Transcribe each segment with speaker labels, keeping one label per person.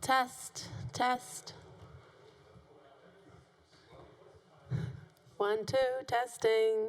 Speaker 1: Test, test. 1, 2, testing.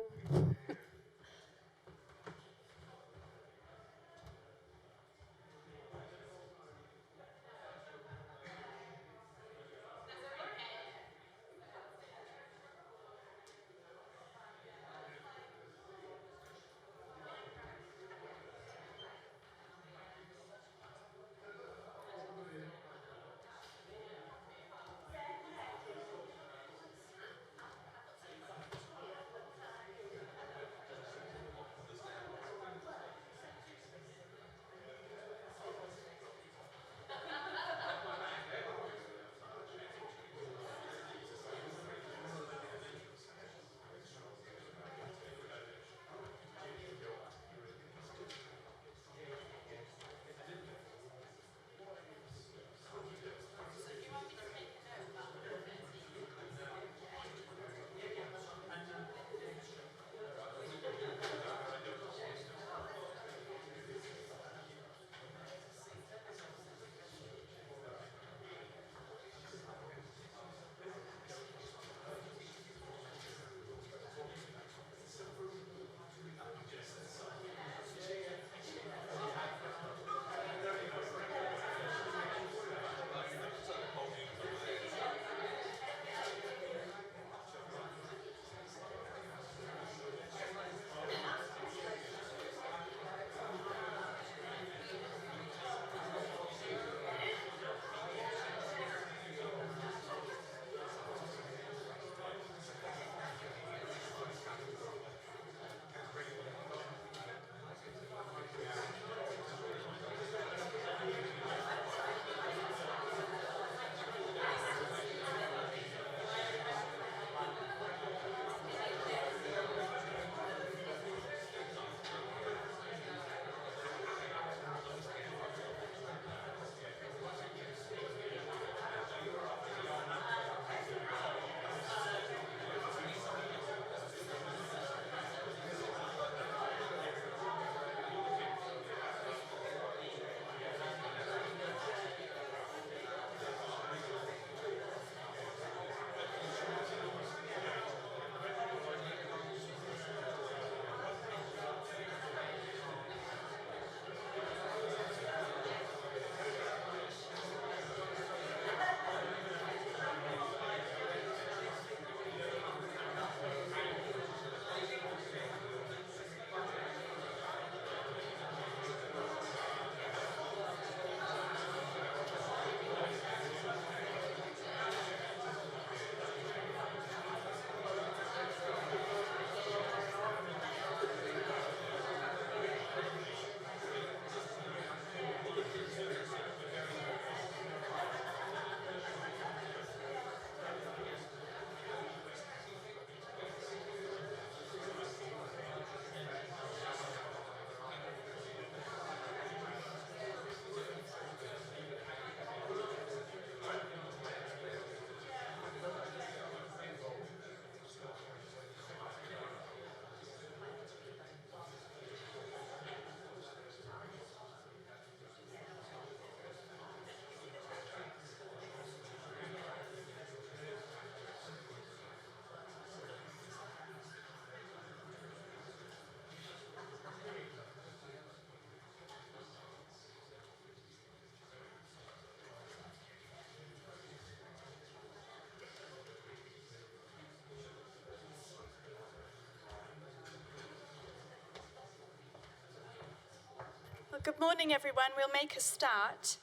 Speaker 2: Well, good morning, everyone. We'll make a start.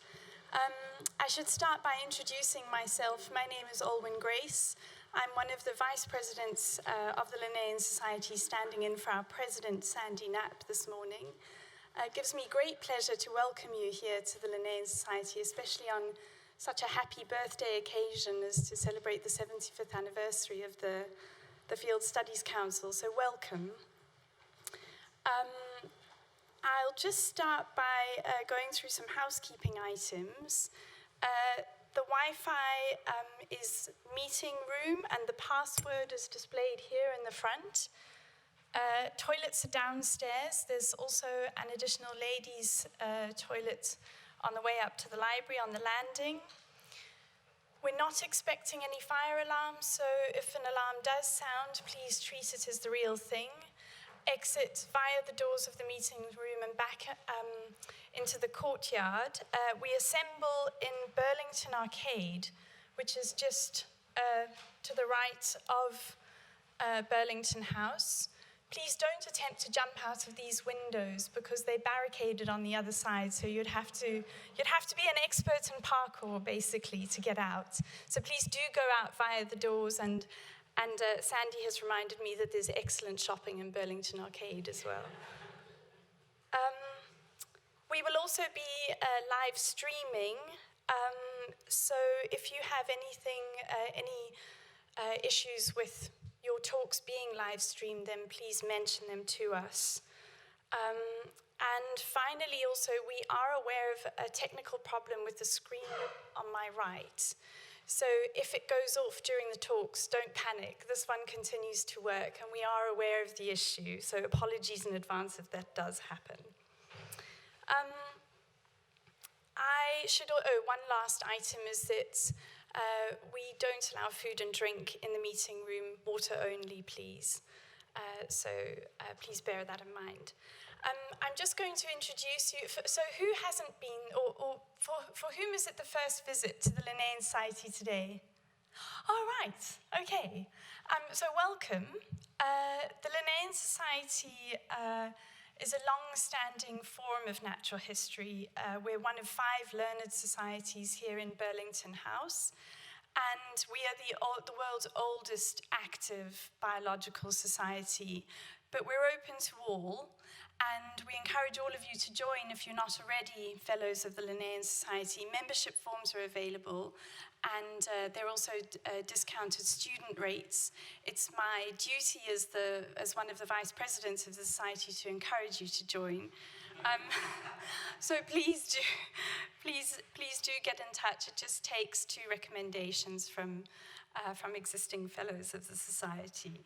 Speaker 2: I should start by introducing myself. My name is Olwen Grace. I'm one of the vice presidents of the Linnean Society, standing in for our president, Sandy Knapp, this morning. It gives me great pleasure to welcome you here to the Linnean Society, especially on such a happy birthday occasion as to celebrate the 75th anniversary of the Field Studies Council, so welcome. I'll just start by going through some housekeeping items. The Wi-Fi is meeting room, and the password is displayed here in the front. Toilets are downstairs. There's also an additional ladies' toilet on the way up to the library on the landing. We're not expecting any fire alarms, so if an alarm does sound, please treat it as the real thing. Exit via the doors of the meeting room and back into the courtyard. We assemble in Burlington Arcade, which is just to the right of Burlington House. Please don't attempt to jump out of these windows because they barricaded on the other side, so you'd have to be an expert in parkour basically to get out. So please do go out via the doors, and Sandy has reminded me that there's excellent shopping in Burlington Arcade as well. We will also be live streaming, so if you have any issues with your talks being live streamed, then please mention them to us. And finally, also, we are aware of a technical problem with the screen on my right. So if it goes off during the talks, don't panic. This one continues to work, and we are aware of the issue, so apologies in advance if that does happen. One last item is that we don't allow food and drink in the meeting room, water only, please. So please bear that in mind. I'm just going to introduce you. So who hasn't been, or for whom is it the first visit to the Linnean Society today? Oh, right, okay. So welcome. The Linnean Society is a long-standing form of natural history. We're one of 5 learned societies here in Burlington House, and we are the world's oldest active biological society. But we're open to all, and we encourage all of you to join if you're not already fellows of the Linnean Society. Membership forms are available, and there are also discounted student rates. It's my duty as one of the vice presidents of the society to encourage you to join. So please do get in touch. It just takes 2 recommendations from existing fellows of the society.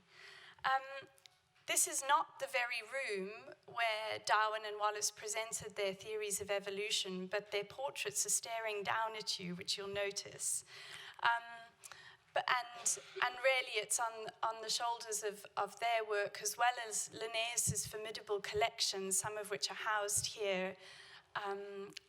Speaker 2: This is not the very room where Darwin and Wallace presented their theories of evolution, but their portraits are staring down at you, which you'll notice. And really it's on the shoulders of their work, as well as Linnaeus's formidable collections, some of which are housed here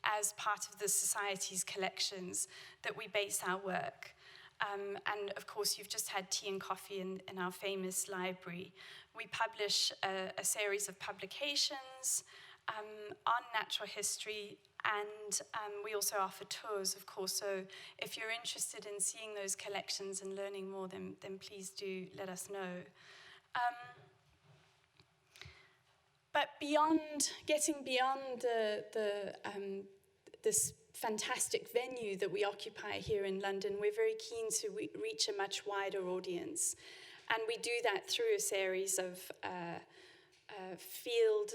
Speaker 2: as part of the Society's collections, that we base our work. And of course, you've just had tea and coffee in our famous library. We publish a series of publications on natural history, and we also offer tours, of course. So if you're interested in seeing those collections and learning more, then please do let us know. But getting beyond this fantastic venue that we occupy here in London, we're very keen to reach a much wider audience. And we do that through a series of field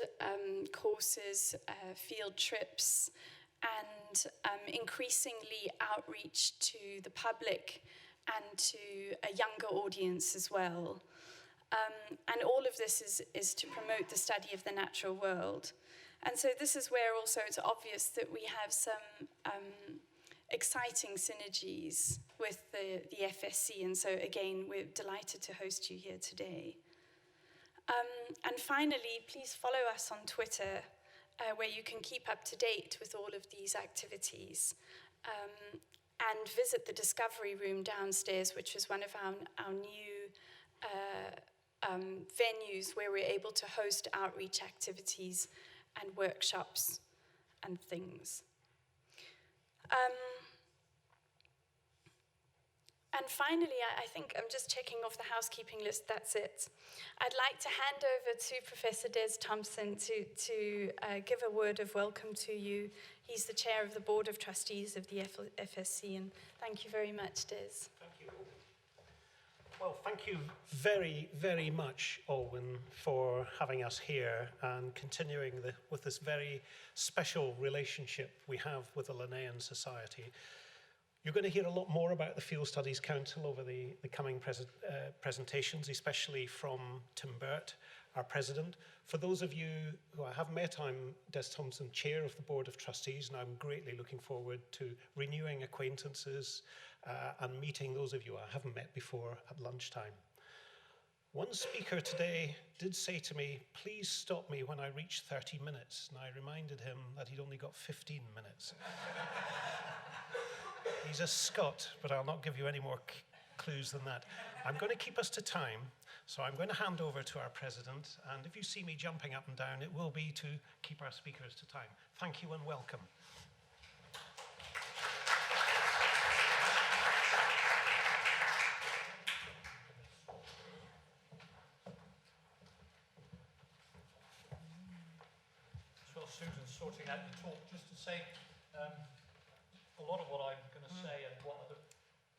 Speaker 2: courses, field trips, and increasingly outreach to the public and to a younger audience as well. And all of this is to promote the study of the natural world. And so this is where also it's obvious that we have some exciting synergies with the FSC. And so again, we're delighted to host you here today. And finally, please follow us on Twitter, where you can keep up to date with all of these activities. And visit the Discovery Room downstairs, which is one of our new venues where we're able to host outreach activities and workshops and things. And finally, I think I'm just checking off the housekeeping list, that's it. I'd like to hand over to Professor Des Thompson to give a word of welcome to you. He's the chair of the Board of Trustees of the FSC, and thank you very much, Des.
Speaker 3: Thank you. Well, thank you very, very much, Olwen, for having us here and continuing with this very special relationship we have with the Linnean Society. You're going to hear a lot more about the Field Studies Council over the coming presentations, especially from Tim Burt, our president. For those of you who I haven't met, I'm Des Thompson, chair of the Board of Trustees, and I'm greatly looking forward to renewing acquaintances and meeting those of you I haven't met before at lunchtime. One speaker today did say to me, please stop me when I reach 30 minutes, and I reminded him that he'd only got 15 minutes. He's a Scot, but I'll not give you any more clues than that. I'm going to keep us to time, so I'm going to hand over to our president, and if you see me jumping up and down, it will be to keep our speakers to time. Thank you and welcome.
Speaker 4: Well, Susan's sorting out the talk, just to say a lot of what I'm going to say and what other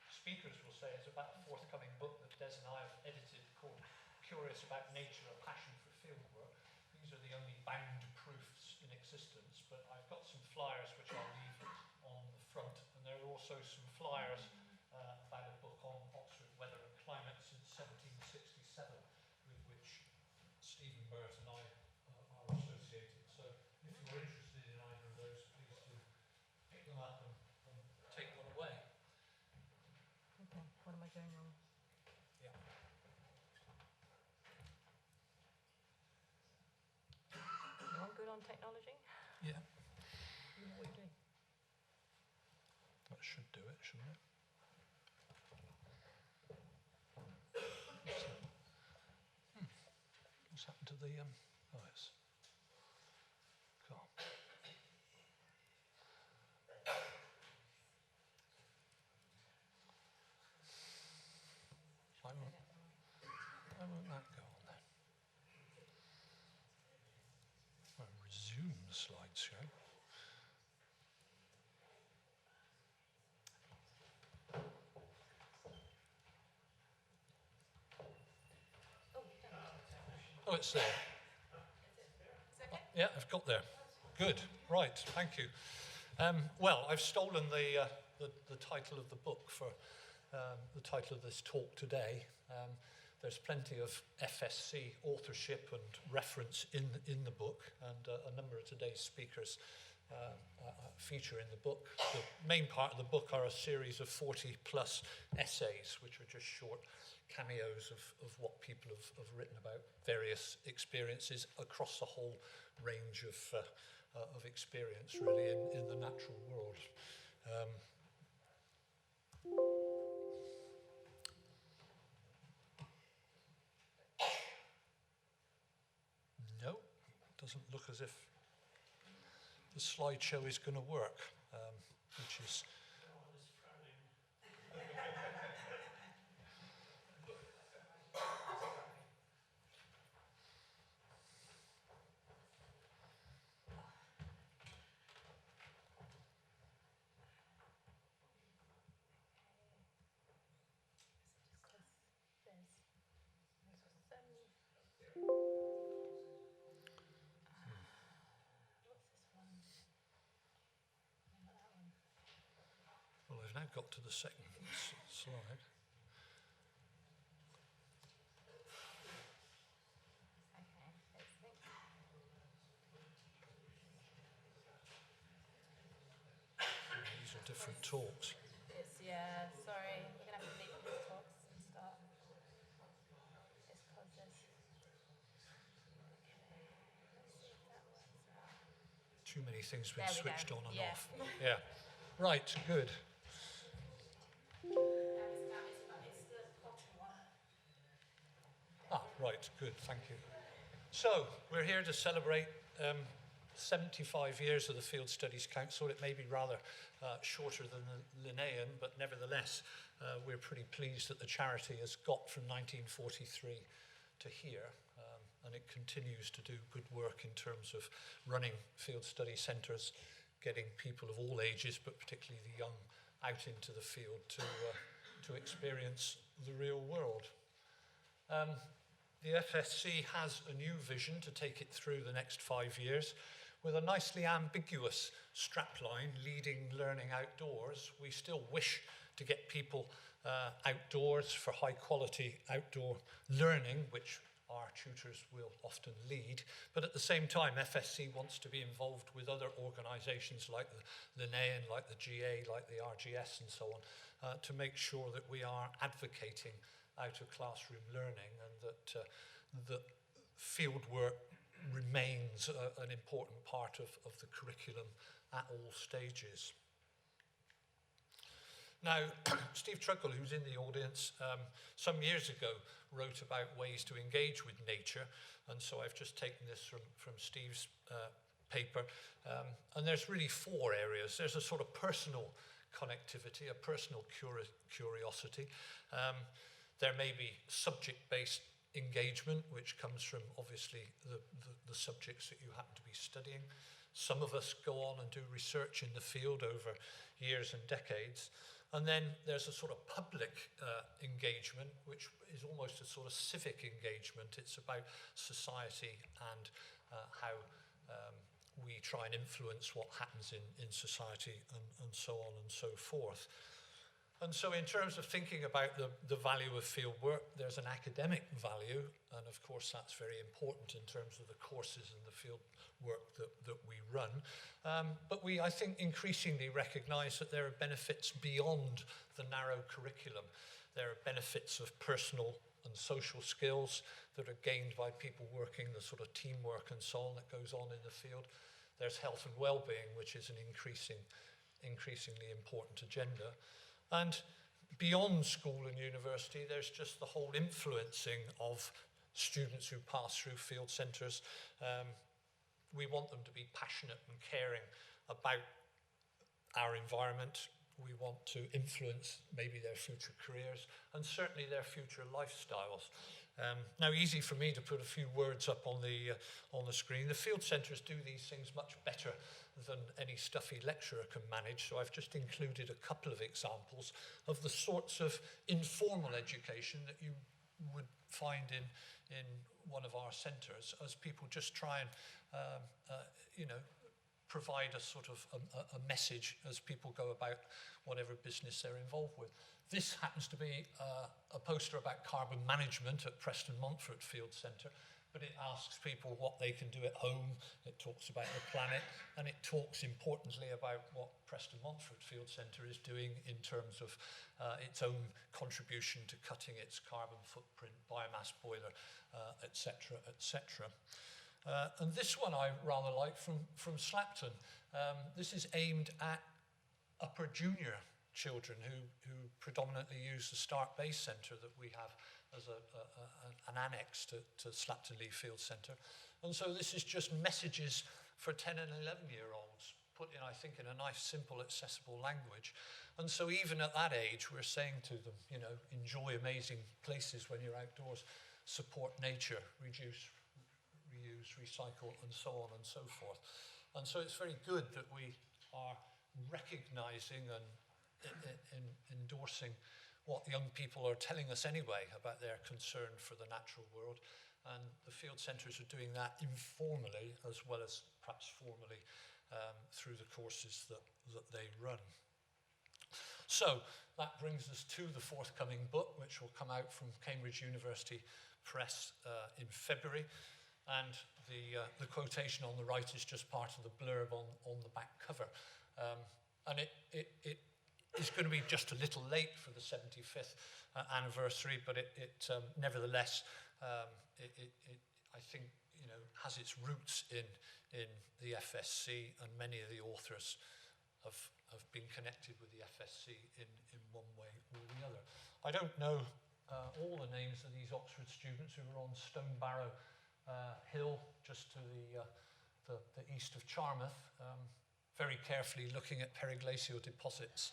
Speaker 4: speakers will say is about a forthcoming book that Des and I have edited called Curious About Nature, A Passion for Fieldwork. These are the only bound proofs in existence, but I've got some flyers which I'll leave on the front, and there are also some flyers about a book on Oxford weather and climate since 1767, with which Tim Burt and I are associated. So if you're interested in either of those, please do pick them up and take one away.
Speaker 1: Okay, what am I doing wrong?
Speaker 4: Yeah.
Speaker 1: You want good on technology?
Speaker 4: Yeah.
Speaker 1: You know what you're doing.
Speaker 4: That should do it, shouldn't it? What's happened to the oh, it's cool. Why won't that go on then? I'll resume the slideshow. Oh, it's there. Oh, yeah, I've got there. Good. Right. Thank you. Well, I've stolen the title of the book for the title of this talk today. There's plenty of FSC authorship and reference in the book, and a number of today's speakers feature in the book. The main part of the book are a series of 40-plus essays, which are just short cameos of what people have written about various experiences across the whole range of experience, really, in the natural world. No, doesn't look as if the slideshow is going to work, which is... Well, I've now got to the second slide. These are different talks.
Speaker 1: Yeah, sorry. We're going to have to leave these talks and start. It's because there's...
Speaker 4: Too many things been
Speaker 1: There we
Speaker 4: switched
Speaker 1: go.
Speaker 4: on and
Speaker 1: Yeah.
Speaker 4: off. Yeah. Right, good. Ah, right, good, thank you. So, we're here to celebrate 75 years of the Field Studies Council. It may be rather shorter than the Linnean, but nevertheless, we're pretty pleased that the charity has got from 1943 to here, and it continues to do good work in terms of running field study centres, getting people of all ages, but particularly the young, out into the field to experience the real world. The FSC has a new vision to take it through the next 5 years with a nicely ambiguous strapline, leading learning outdoors. We still wish to get people outdoors for high quality outdoor learning, which our tutors will often lead. But at the same time, FSC wants to be involved with other organisations like the Linnean, like the GA, like the RGS and so on, to make sure that we are advocating out of classroom learning and that fieldwork remains an important part of the curriculum at all stages. Now, Steve Truckle, who's in the audience, some years ago wrote about ways to engage with nature, and so I've just taken this from Steve's paper, and there's really 4 areas. There's a sort of personal connectivity, a personal curiosity. There may be subject-based engagement, which comes from obviously the subjects that you happen to be studying. Some of us go on and do research in the field over years and decades. And then there's a sort of public engagement, which is almost a sort of civic engagement. It's about society and how we try and influence what happens in society and so on and so forth. And so in terms of thinking about the value of fieldwork, there's an academic value, and of course that's very important in terms of the courses and the fieldwork that we run. But we, I think, increasingly recognise that there are benefits beyond the narrow curriculum. There are benefits of personal and social skills that are gained by people working, the sort of teamwork and so on that goes on in the field. There's health and well-being, which is an increasingly important agenda. And beyond school and university, there's just the whole influencing of students who pass through field centres. We want them to be passionate and caring about our environment. We want to influence maybe their future careers and certainly their future lifestyles. Now, easy for me to put a few words up on the screen. The field centres do these things much better than any stuffy lecturer can manage, so I've just included a couple of examples of the sorts of informal education that you would find in one of our centres, as people just try and provide a sort of a message as people go about whatever business they're involved with. This happens to be a poster about carbon management at Preston Montfort Field Centre, but it asks people what they can do at home. It talks about the planet, and it talks importantly about what Preston Montfort Field Centre is doing in terms of its own contribution to cutting its carbon footprint, biomass boiler, etc., etc. And this one I rather like from Slapton. This is aimed at upper junior children who predominantly use the Start Base Centre that we have as an annex to Slapton Lee Field Centre. And so this is just messages for 10 and 11-year-olds, put in, I think, in a nice, simple, accessible language. And so even at that age, we're saying to them, you know, enjoy amazing places when you're outdoors, support nature, reduce, reuse, recycle, and so on and so forth. And so it's very good that we are recognising and endorsing what young people are telling us anyway about their concern for the natural world. And the field centres are doing that informally as well as perhaps formally through the courses that they run. So that brings us to the forthcoming book, which will come out from Cambridge University Press in February. And the quotation on the right is just part of the blurb on the back cover. And it is going to be just a little late for the 75th anniversary, but it nevertheless, I think, you know, has its roots in the FSC, and many of the authors have been connected with the FSC in one way or the other. I don't know all the names of these Oxford students who were on Stonebarrow Hill, just to the east of Charmouth, very carefully looking at periglacial deposits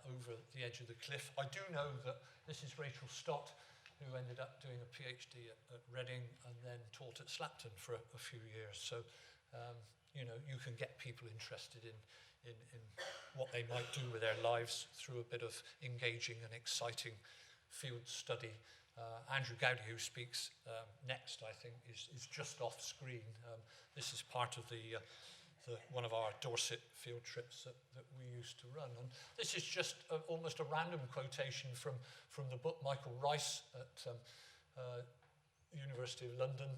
Speaker 4: over the edge of the cliff. I do know that this is Rachel Stott, who ended up doing a PhD at Reading and then taught at Slapton for a few years. So, you know, you can get people interested in what they might do with their lives through a bit of engaging and exciting field study. Andrew Goudie, who speaks next, I think, is just off screen. This is part of one of our Dorset field trips that we used to run. And this is just almost a random quotation from the book Michael Rice at University of London,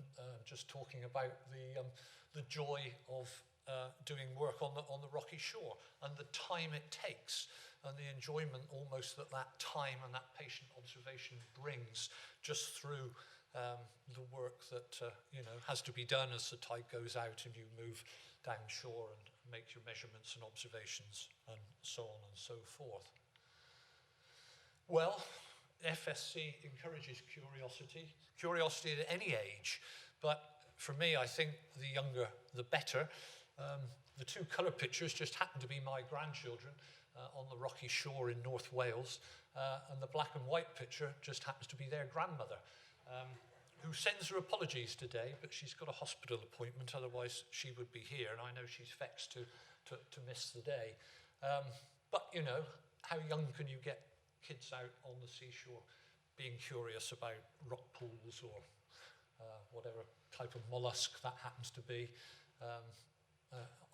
Speaker 4: just talking about the joy of doing work on the rocky shore and the time it takes and the enjoyment almost that time and that patient observation brings just through the work that has to be done as the tide goes out and you move down shore and make your measurements and observations and so on and so forth. Well, FSC encourages curiosity at any age, but for me, I think the younger, the better. The two colour pictures just happen to be my grandchildren on the rocky shore in North Wales, and the black and white picture just happens to be their grandmother, who sends her apologies today, but she's got a hospital appointment, otherwise she would be here, and I know she's vexed to miss the day. But, you know, how young can you get kids out on the seashore being curious about rock pools or whatever type of mollusk that happens to be?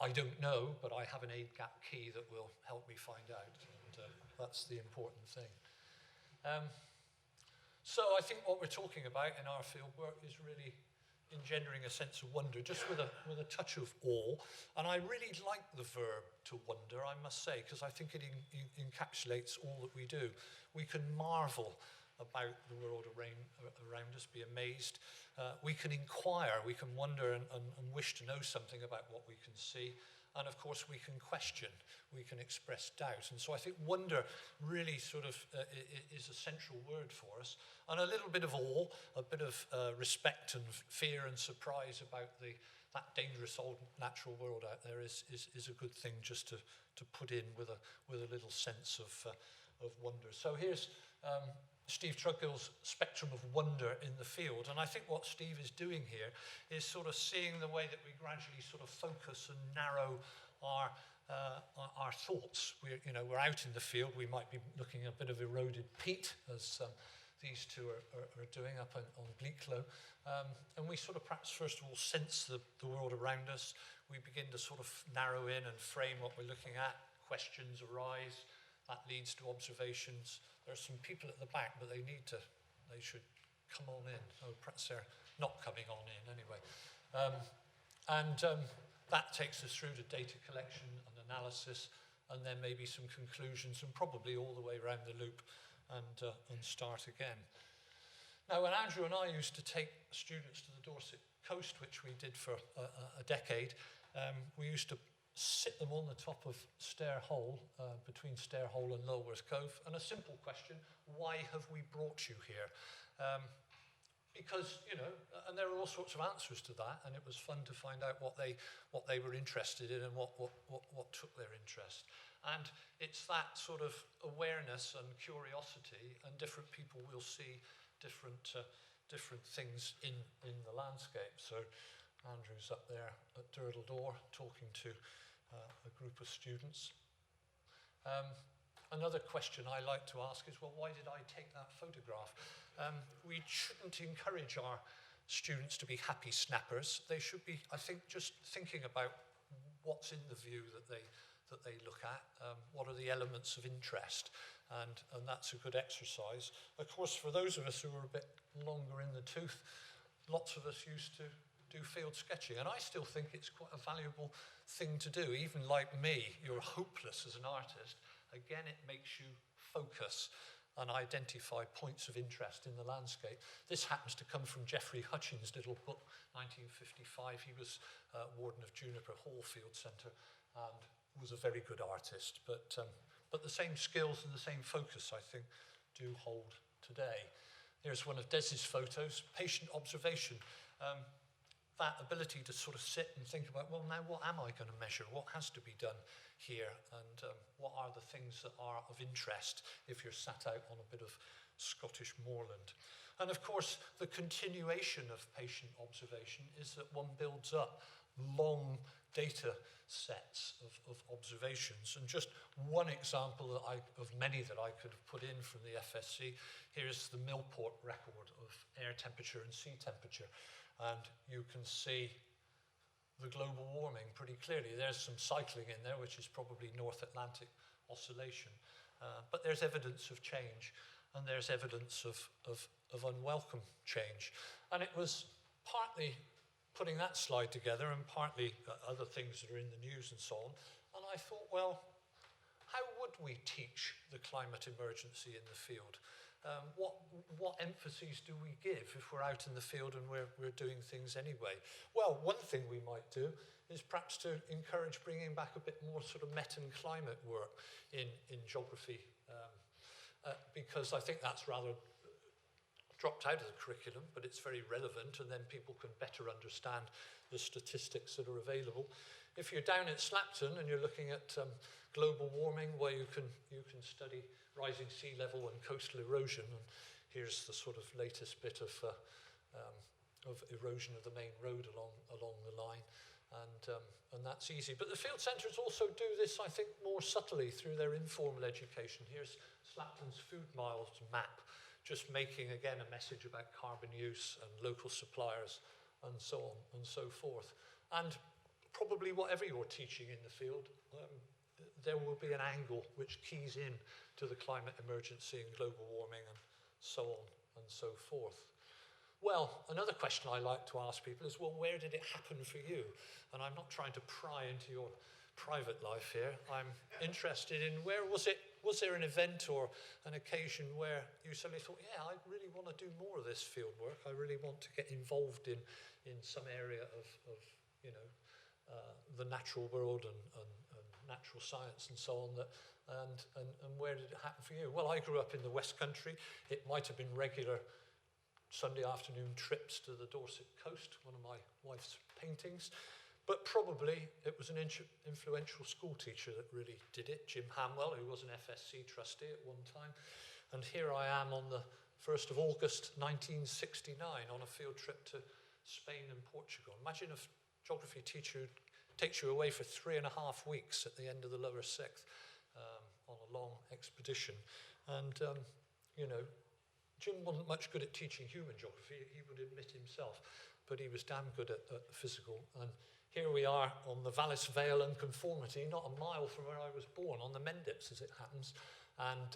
Speaker 4: I don't know, but I have an aid gap key that will help me find out, and that's the important thing. So I think what we're talking about in our field work is really engendering a sense of wonder, just with a touch of awe. And I really like the verb to wonder, I must say, because I think it encapsulates all that we do. We can marvel about the world around us, be amazed. We can inquire, we can wonder and wish to know something about what we can see. And of course, we can question, we can express doubt. And so I think wonder really sort of is a central word for us. And a little bit of awe, a bit of respect and fear and surprise about that dangerous old natural world out there is a good thing just to put in with a little sense of wonder. So here's Steve Truggill's spectrum of wonder in the field. And I think what Steve is doing here is sort of seeing the way that we gradually sort of focus and narrow our thoughts. We're out in the field. We might be looking at a bit of eroded peat, as these two are doing up on Bleaklow. And we sort of perhaps first of all sense the world around us. We begin to sort of narrow in and frame what we're looking at. Questions arise. That leads to observations. There are some people at the back, but they should come on in. Oh, perhaps they're not coming on in anyway. That takes us through to data collection and analysis, and then maybe some conclusions, and probably all the way around the loop and start again. Now, when Andrew and I used to take students to the Dorset coast, which we did for a decade, we used to sit them on the top of Stair Hole, between Stair Hole and Lulworth Cove, and a simple question: why have we brought you here? Because, and there are all sorts of answers to that, and it was fun to find out what they were interested in and what took their interest. And it's that sort of awareness and curiosity, and different people will see different things in the landscape. So Andrew's up there at Durdle Door talking to a group of students. Another question I like to ask is, well, why did I take that photograph? We shouldn't encourage our students to be happy snappers. They should be, I think, just thinking about what's in the view that they look at, what are the elements of interest, and that's a good exercise. Of course, for those of us who are a bit longer in the tooth, lots of us used to do field sketching, and I still think it's quite a valuable thing to do. Even like me, you're hopeless as an artist. Again, it makes you focus and identify points of interest in the landscape. This happens to come from Geoffrey Hutchins' little book, 1955. He was warden of Juniper Hall Field Centre and was a very good artist. But the same skills and the same focus, I think, do hold today. Here's one of Des's photos, patient observation. That ability to sort of sit and think about, well, now what am I going to measure? What has to be done here? And what are the things that are of interest if you're sat out on a bit of Scottish moorland? And of course, the continuation of patient observation is that one builds up long data sets of observations. And just one example of many that I could have put in from the FSC, here's the Millport record of air temperature and sea temperature. And you can see the global warming pretty clearly. There's some cycling in there, which is probably North Atlantic oscillation. But there's evidence of change. and there's evidence of unwelcome change. And it was partly putting that slide together and partly other things that are in the news and so on. And I thought, well, how would we teach the climate emergency in the field? What emphases do we give if we're out in the field and we're doing things anyway? Well, one thing we might do is perhaps to encourage bringing back a bit more sort of met and climate work in geography, because I think that's rather dropped out of the curriculum, but it's very relevant, and then people can better understand the statistics that are available. If you're down at Slapton and you're looking at global warming, where you can study rising sea level and coastal erosion, and here's the sort of latest bit of erosion of the main road along the line, and that's easy. But the field centres also do this, I think, more subtly through their informal education. Here's Slapton's food miles map, just making, again, a message about carbon use and local suppliers and so on and so forth. And probably whatever you're teaching in the field, there will be an angle which keys in to the climate emergency and global warming and so on and so forth. Well, another question I like to ask people is, well, where did it happen for you? And I'm not trying to pry into your private life here. I'm interested in where was there an event or an occasion where you suddenly thought, yeah, I really want to do more of this field work. I really want to get involved in some area of the natural world and natural science and so on. And where did it happen for you? Well, I grew up in the West Country. It might have been regular Sunday afternoon trips to the Dorset coast, one of my wife's paintings. But probably it was an influential school teacher that really did it, Jim Hamwell, who was an FSC trustee at one time. And here I am on the 1st of August 1969 on a field trip to Spain and Portugal. Imagine a geography teacher who takes you away for 3.5 weeks at the end of the lower sixth on a long expedition. And, Jim wasn't much good at teaching human geography, he would admit himself, but he was damn good at physical. And here we are on the Vallis Vale Unconformity, not a mile from where I was born, on the Mendips as it happens. And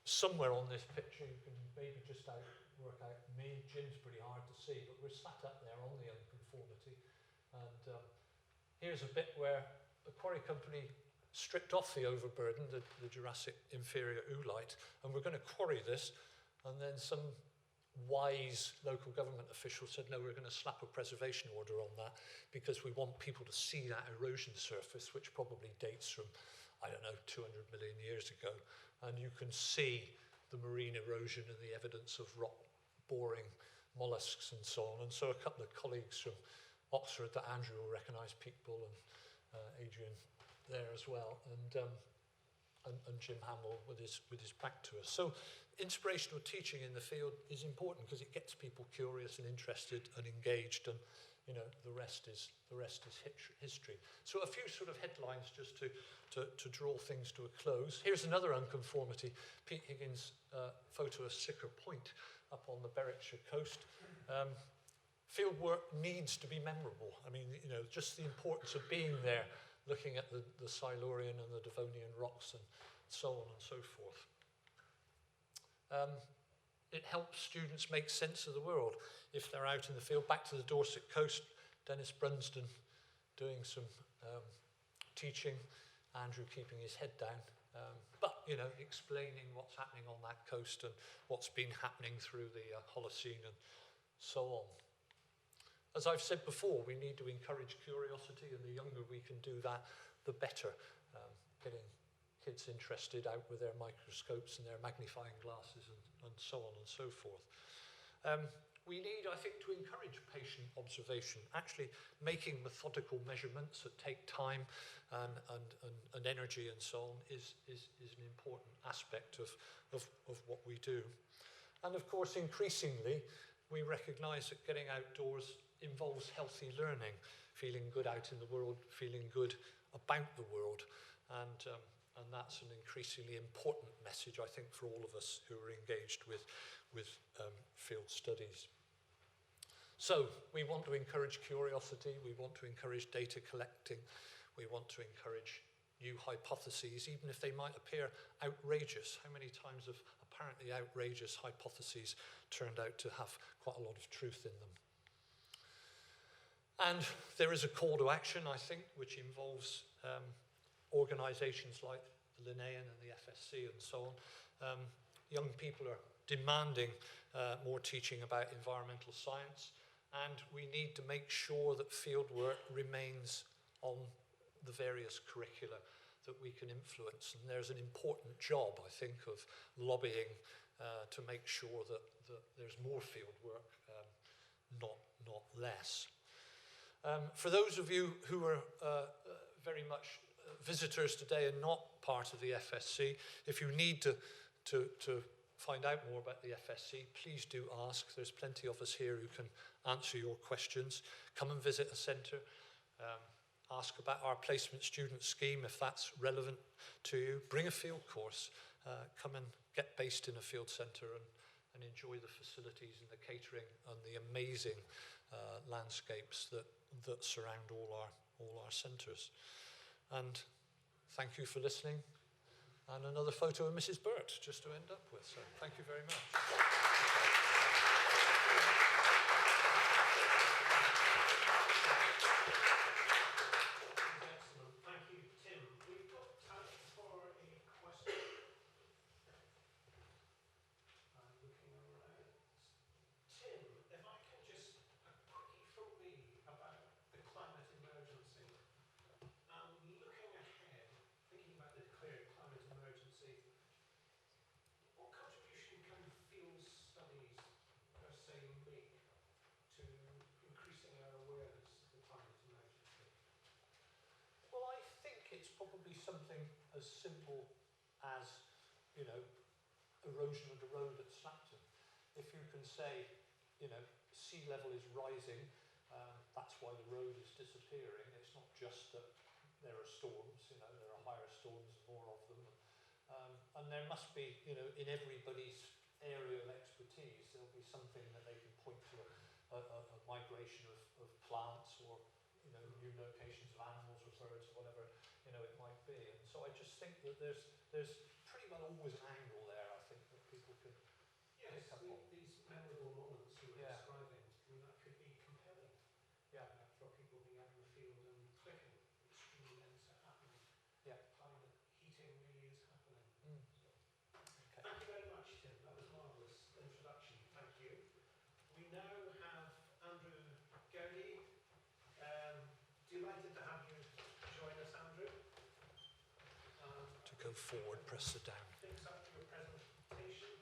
Speaker 4: somewhere on this picture you can maybe just work out me. Jim's pretty hard to see, but we're sat up there on the Unconformity. And here's a bit where the quarry company stripped off the overburden, the Jurassic inferior oolite, and we're going to quarry this. And then some wise local government official said, no, we're going to slap a preservation order on that because we want people to see that erosion surface, which probably dates from, I don't know, 200 million years ago. And you can see the marine erosion and the evidence of rock boring mollusks and so on. And so a couple of colleagues from Oxford that Andrew will recognise, Peatbull and Adrian there as well, and Jim Hamill with his back to us. So inspirational teaching in the field is important because it gets people curious and interested and engaged, and the rest is history. So a few sort of headlines just to draw things to a close. Here's another unconformity. Pete Higgins' photo of Sicker Point up on the Berwickshire coast. Field work needs to be memorable. I mean, just the importance of being there, looking at the Silurian and the Devonian rocks and so on and so forth. It helps students make sense of the world if they're out in the field. Back to the Dorset coast, Dennis Brunsden doing some teaching, Andrew keeping his head down, but explaining what's happening on that coast and what's been happening through the Holocene and so on. As I've said before, we need to encourage curiosity, and the younger we can do that, the better. Getting kids interested out with their microscopes and their magnifying glasses and so on and so forth. We need, I think, to encourage patient observation, actually making methodical measurements that take time and energy and so on is an important aspect of what we do. And of course, increasingly, we recognise that getting outdoors involves healthy learning, feeling good out in the world, feeling good about the world. And that's an increasingly important message, I think, for all of us who are engaged with field studies. So we want to encourage curiosity, we want to encourage data collecting, we want to encourage new hypotheses, even if they might appear outrageous. How many times have apparently outrageous hypotheses turned out to have quite a lot of truth in them? And there is a call to action, I think, which involves organisations like the Linnean and the FSC and so on. Young people are demanding more teaching about environmental science, and we need to make sure that fieldwork remains on the various curricula that we can influence. And there's an important job, I think, of lobbying to make sure that there's more fieldwork, not less. For those of you who are very much visitors today and not part of the FSC, if you need to find out more about the FSC, please do ask. There's plenty of us here who can answer your questions. Come and visit a centre. Ask about our placement student scheme if that's relevant to you. Bring a field course. Come and get based in a field centre and enjoy the facilities and the catering and the amazing landscapes that surround all our centres. And thank you for listening. And another photo of Mrs. Burt just to end up with. So thank you very much. Something as simple as, you know, erosion of the road at Slapton. If you can say, you know, sea level is rising, that's why the road is disappearing. It's not just that there are storms, you know, there are higher storms, more of them. And there must be, you know, in everybody's area of expertise, there'll be something that they can point to, a migration of plants or, you know, new locations of animals or birds or whatever, you know, it might be. And so I just think that there's pretty well always an angle there, I think, that people can pick up on.
Speaker 3: These memorable moments you were describing, I mean, that could be compelling for people being out in the field and clicking. Extreme events are happening. Climate heating really is happening. So, thank you very much, Tim. That was a marvellous introduction. Thank you. We now have Andrew Goudie. Delighted to have you join us, Andrew.
Speaker 4: To go forward, press the down.
Speaker 3: Fix up your presentation.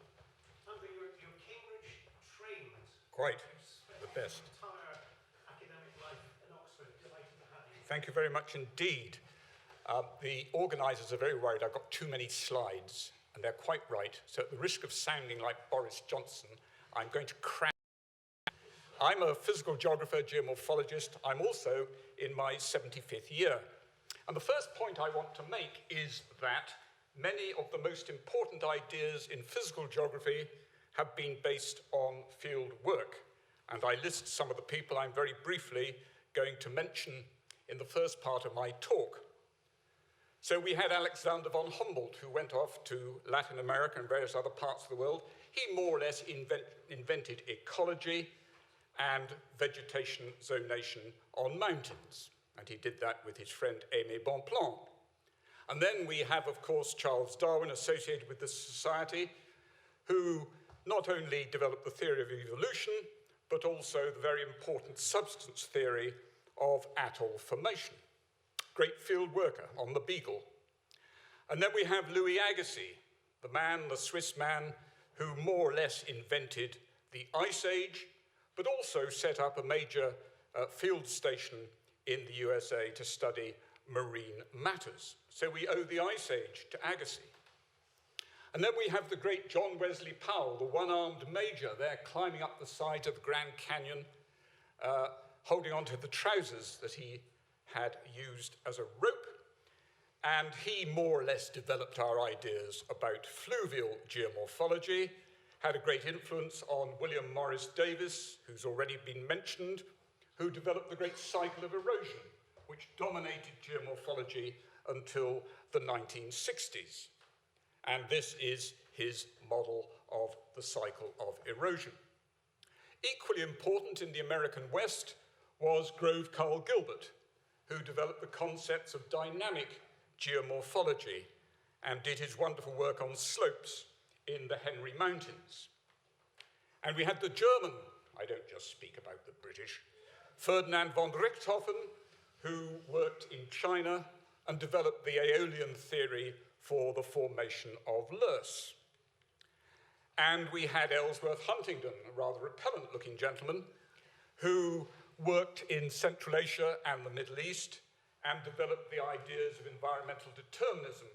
Speaker 3: Andrew, you're Cambridge trained.
Speaker 5: Quite, the best.
Speaker 3: Your entire academic life in Oxford. Delighted to have you.
Speaker 5: Thank you very much indeed. The organisers are very worried I've got too many slides, and they're quite right. So at the risk of sounding like Boris Johnson, I'm going to cram. I'm a physical geographer, geomorphologist. I'm also in my 75th year. And the first point I want to make is that many of the most important ideas in physical geography have been based on field work. And I list some of the people I'm very briefly going to mention in the first part of my talk. So we had Alexander von Humboldt, who went off to Latin America and various other parts of the world. He more or less invented ecology and vegetation zonation on mountains. And he did that with his friend Aimé Bonpland. And then we have, of course, Charles Darwin associated with this society, who not only developed the theory of evolution, but also the very important substance theory of atoll formation. Great field worker on the Beagle. And then we have Louis Agassiz, the Swiss man, who more or less invented the Ice Age, but also set up a major field station in the USA to study marine matters. So we owe the Ice Age to Agassiz. And then we have the great John Wesley Powell, the one-armed major there climbing up the sides of the Grand Canyon, holding onto the trousers that he had used as a rope. And he more or less developed our ideas about fluvial geomorphology, had a great influence on William Morris Davis, who's already been mentioned, who developed the great cycle of erosion, which dominated geomorphology until the 1960s. And this is his model of the cycle of erosion. Equally important in the American West was Grove Carl Gilbert, who developed the concepts of dynamic geomorphology and did his wonderful work on slopes in the Henry Mountains. And we had the German, I don't just speak about the British, Ferdinand von Richthofen, who worked in China and developed the Aeolian theory for the formation of loess. And we had Ellsworth Huntingdon, a rather repellent-looking gentleman, who worked in Central Asia and the Middle East and developed the ideas of environmental determinism,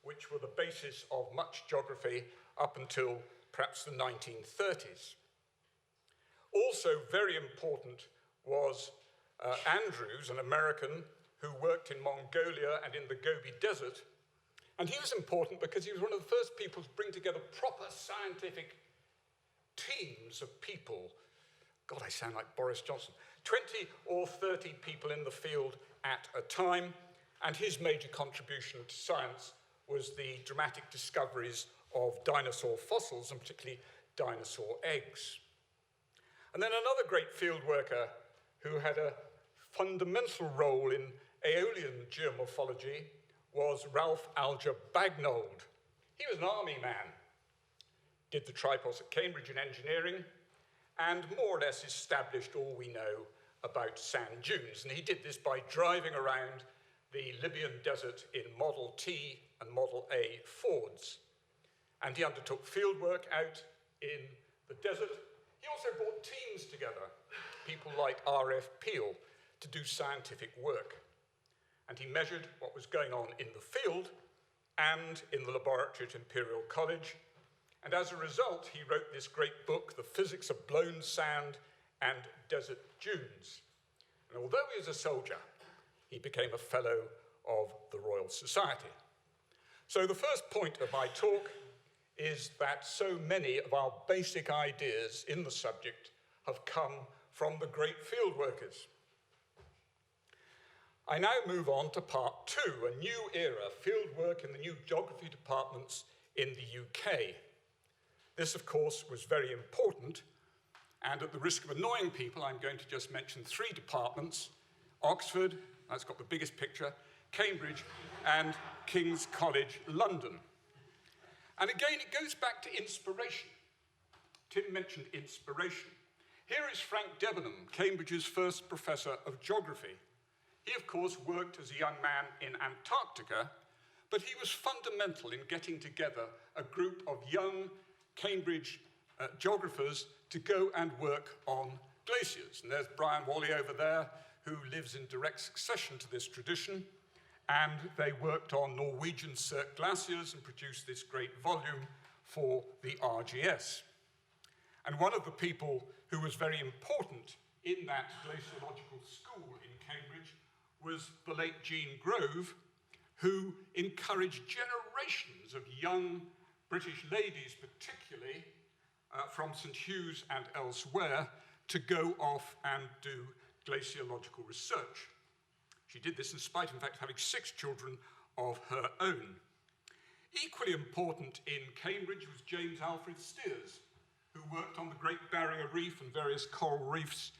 Speaker 5: which were the basis of much geography up until perhaps the 1930s. Also very important was Andrews, an American who worked in Mongolia and in the Gobi Desert. And he was important because he was one of the first people to bring together proper scientific teams of people. God, I sound like Boris Johnson. 20 or 30 people in the field at a time. And his major contribution to science was the dramatic discoveries of dinosaur fossils, and particularly dinosaur eggs. And then another great field worker who had a fundamental role in Aeolian geomorphology was Ralph Alger Bagnold. He was an army man, did the tripos at Cambridge in engineering, and more or less established all we know about sand dunes. And he did this by driving around the Libyan desert in Model T and Model A Fords. And he undertook field work out in the desert. He also brought teams together, people like R.F. Peel, to do scientific work. And he measured what was going on in the field and in the laboratory at Imperial College. And as a result, he wrote this great book, The Physics of Blown Sand and Desert Dunes. And although he was a soldier, he became a fellow of the Royal Society. So the first point of my talk is that so many of our basic ideas in the subject have come from the great field workers. I now move on to part two, a new era, field work in the new geography departments in the UK. This, of course, was very important, and at the risk of annoying people, I'm going to just mention three departments: Oxford, that's got the biggest picture, Cambridge, and King's College, London. And again, it goes back to inspiration. Tim mentioned inspiration. Here is Frank Debenham, Cambridge's first professor of geography. He, of course, worked as a young man in Antarctica, but he was fundamental in getting together a group of young Cambridge geographers to go and work on glaciers. And there's Brian Wally over there, who lives in direct succession to this tradition, and they worked on Norwegian cirque glaciers and produced this great volume for the RGS. And one of the people who was very important in that glaciological school in Cambridge was the late Jean Grove, who encouraged generations of young British ladies, particularly from St. Hugh's and elsewhere, to go off and do glaciological research. She did this in spite, in fact, of having 6 children of her own. Equally important in Cambridge was James Alfred Steers, who worked on the Great Barrier Reef and various coral reefs.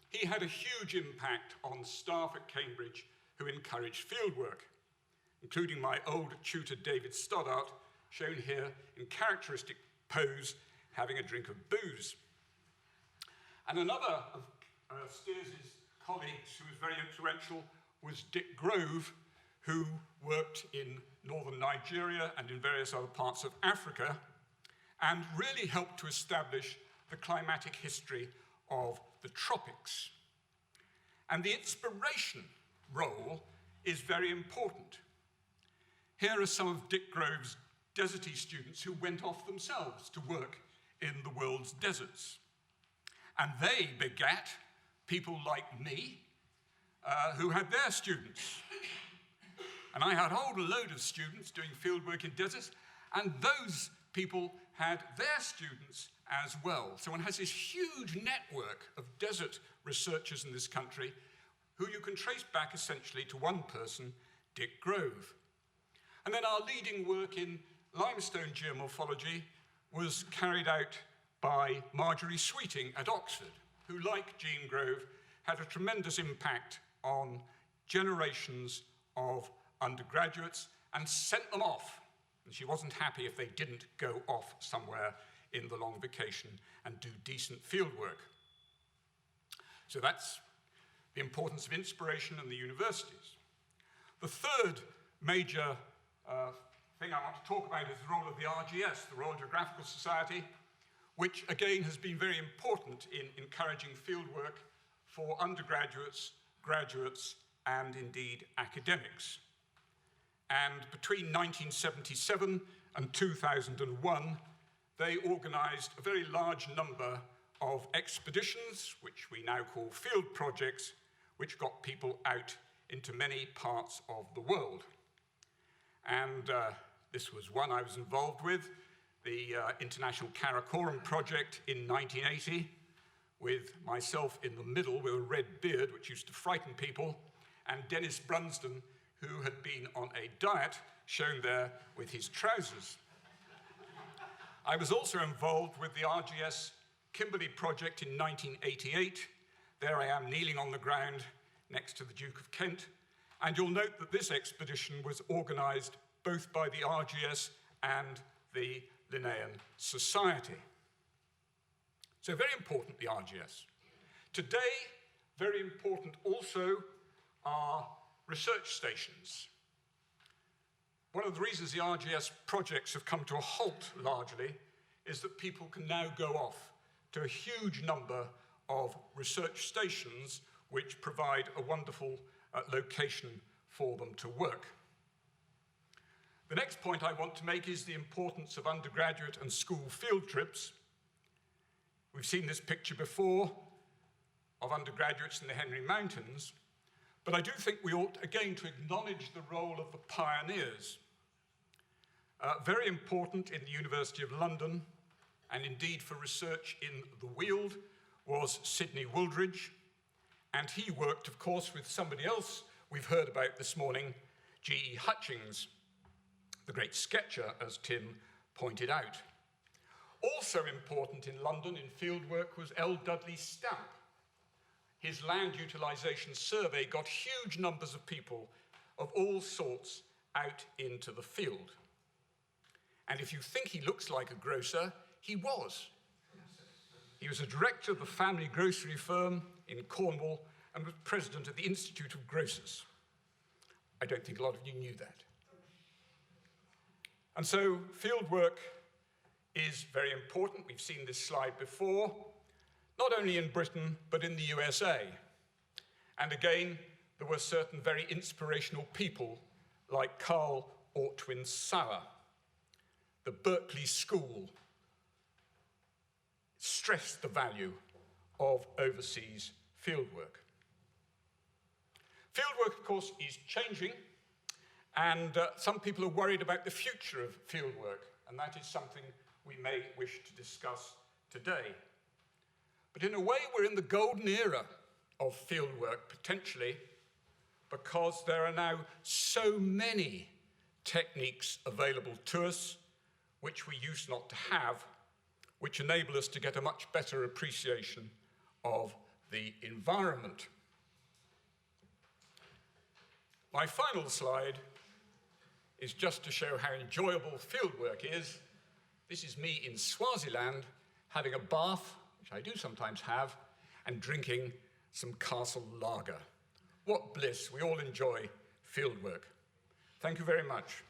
Speaker 5: He had a huge impact on staff at Cambridge who encouraged fieldwork, including my old tutor David Stoddart, shown here in characteristic pose, having a drink of booze. And another of Steers' colleagues who was very influential was Dick Grove, who worked in northern Nigeria and in various other parts of Africa, and really helped to establish the climatic history of the tropics. And the inspiration role is very important. Here are some of Dick Grove's deserty students who went off themselves to work in the world's deserts. And they begat people like me, who had their students. And I had a whole load of students doing fieldwork in deserts, and those people had their students as well. So one has this huge network of desert researchers in this country who you can trace back essentially to one person, Dick Grove. And then our leading work in limestone geomorphology was carried out by Marjorie Sweeting at Oxford, who, like Jean Grove, had a tremendous impact on generations of undergraduates and sent them off. And she wasn't happy if they didn't go off somewhere in the long vacation and do decent field work. So that's the importance of inspiration in the universities. The third major thing I want to talk about is the role of the RGS, the Royal Geographical Society, which again has been very important in encouraging fieldwork for undergraduates, graduates, and indeed academics. And between 1977 and 2001, they organised a very large number of expeditions, which we now call field projects, which got people out into many parts of the world. And this was one I was involved with, the International Karakoram project in 1980, with myself in the middle with a red beard, which used to frighten people, and Dennis Brunsden, who had been on a diet, shown there with his trousers. I was also involved with the RGS Kimberley project in 1988. There I am kneeling on the ground next to the Duke of Kent. And you'll note that this expedition was organised both by the RGS and the Linnean Society. So very important, the RGS. Today, very important also are research stations. One of the reasons the RGS projects have come to a halt largely is that people can now go off to a huge number of research stations which provide a wonderful location for them to work. The next point I want to make is the importance of undergraduate and school field trips. We've seen this picture before of undergraduates in the Henry Mountains, but I do think we ought again to acknowledge the role of the pioneers. Very important in the University of London, and indeed for research in the Weald, was Sidney Wooldridge, and he worked, of course, with somebody else we've heard about this morning, G.E. Hutchings, the great sketcher, as Tim pointed out. Also important in London in fieldwork was L. Dudley Stamp. His land utilisation survey got huge numbers of people of all sorts out into the field. And if you think he looks like a grocer, he was. He was a director of the family grocery firm in Cornwall and was president of the Institute of Grocers. I don't think a lot of you knew that. And so fieldwork is very important. We've seen this slide before, not only in Britain, but in the USA. And again, there were certain very inspirational people like Carl Ortwin Sauer. The Berkeley School stressed the value of overseas fieldwork. Fieldwork, of course, is changing, and some people are worried about the future of fieldwork, and that is something we may wish to discuss today. But in a way, we're in the golden era of fieldwork, potentially, because there are now so many techniques available to us, which we used not to have, which enable us to get a much better appreciation of the environment. My final slide is just to show how enjoyable fieldwork is. This is me in Swaziland having a bath, which I do sometimes have, and drinking some castle lager. What bliss. We all enjoy fieldwork. Thank you very much.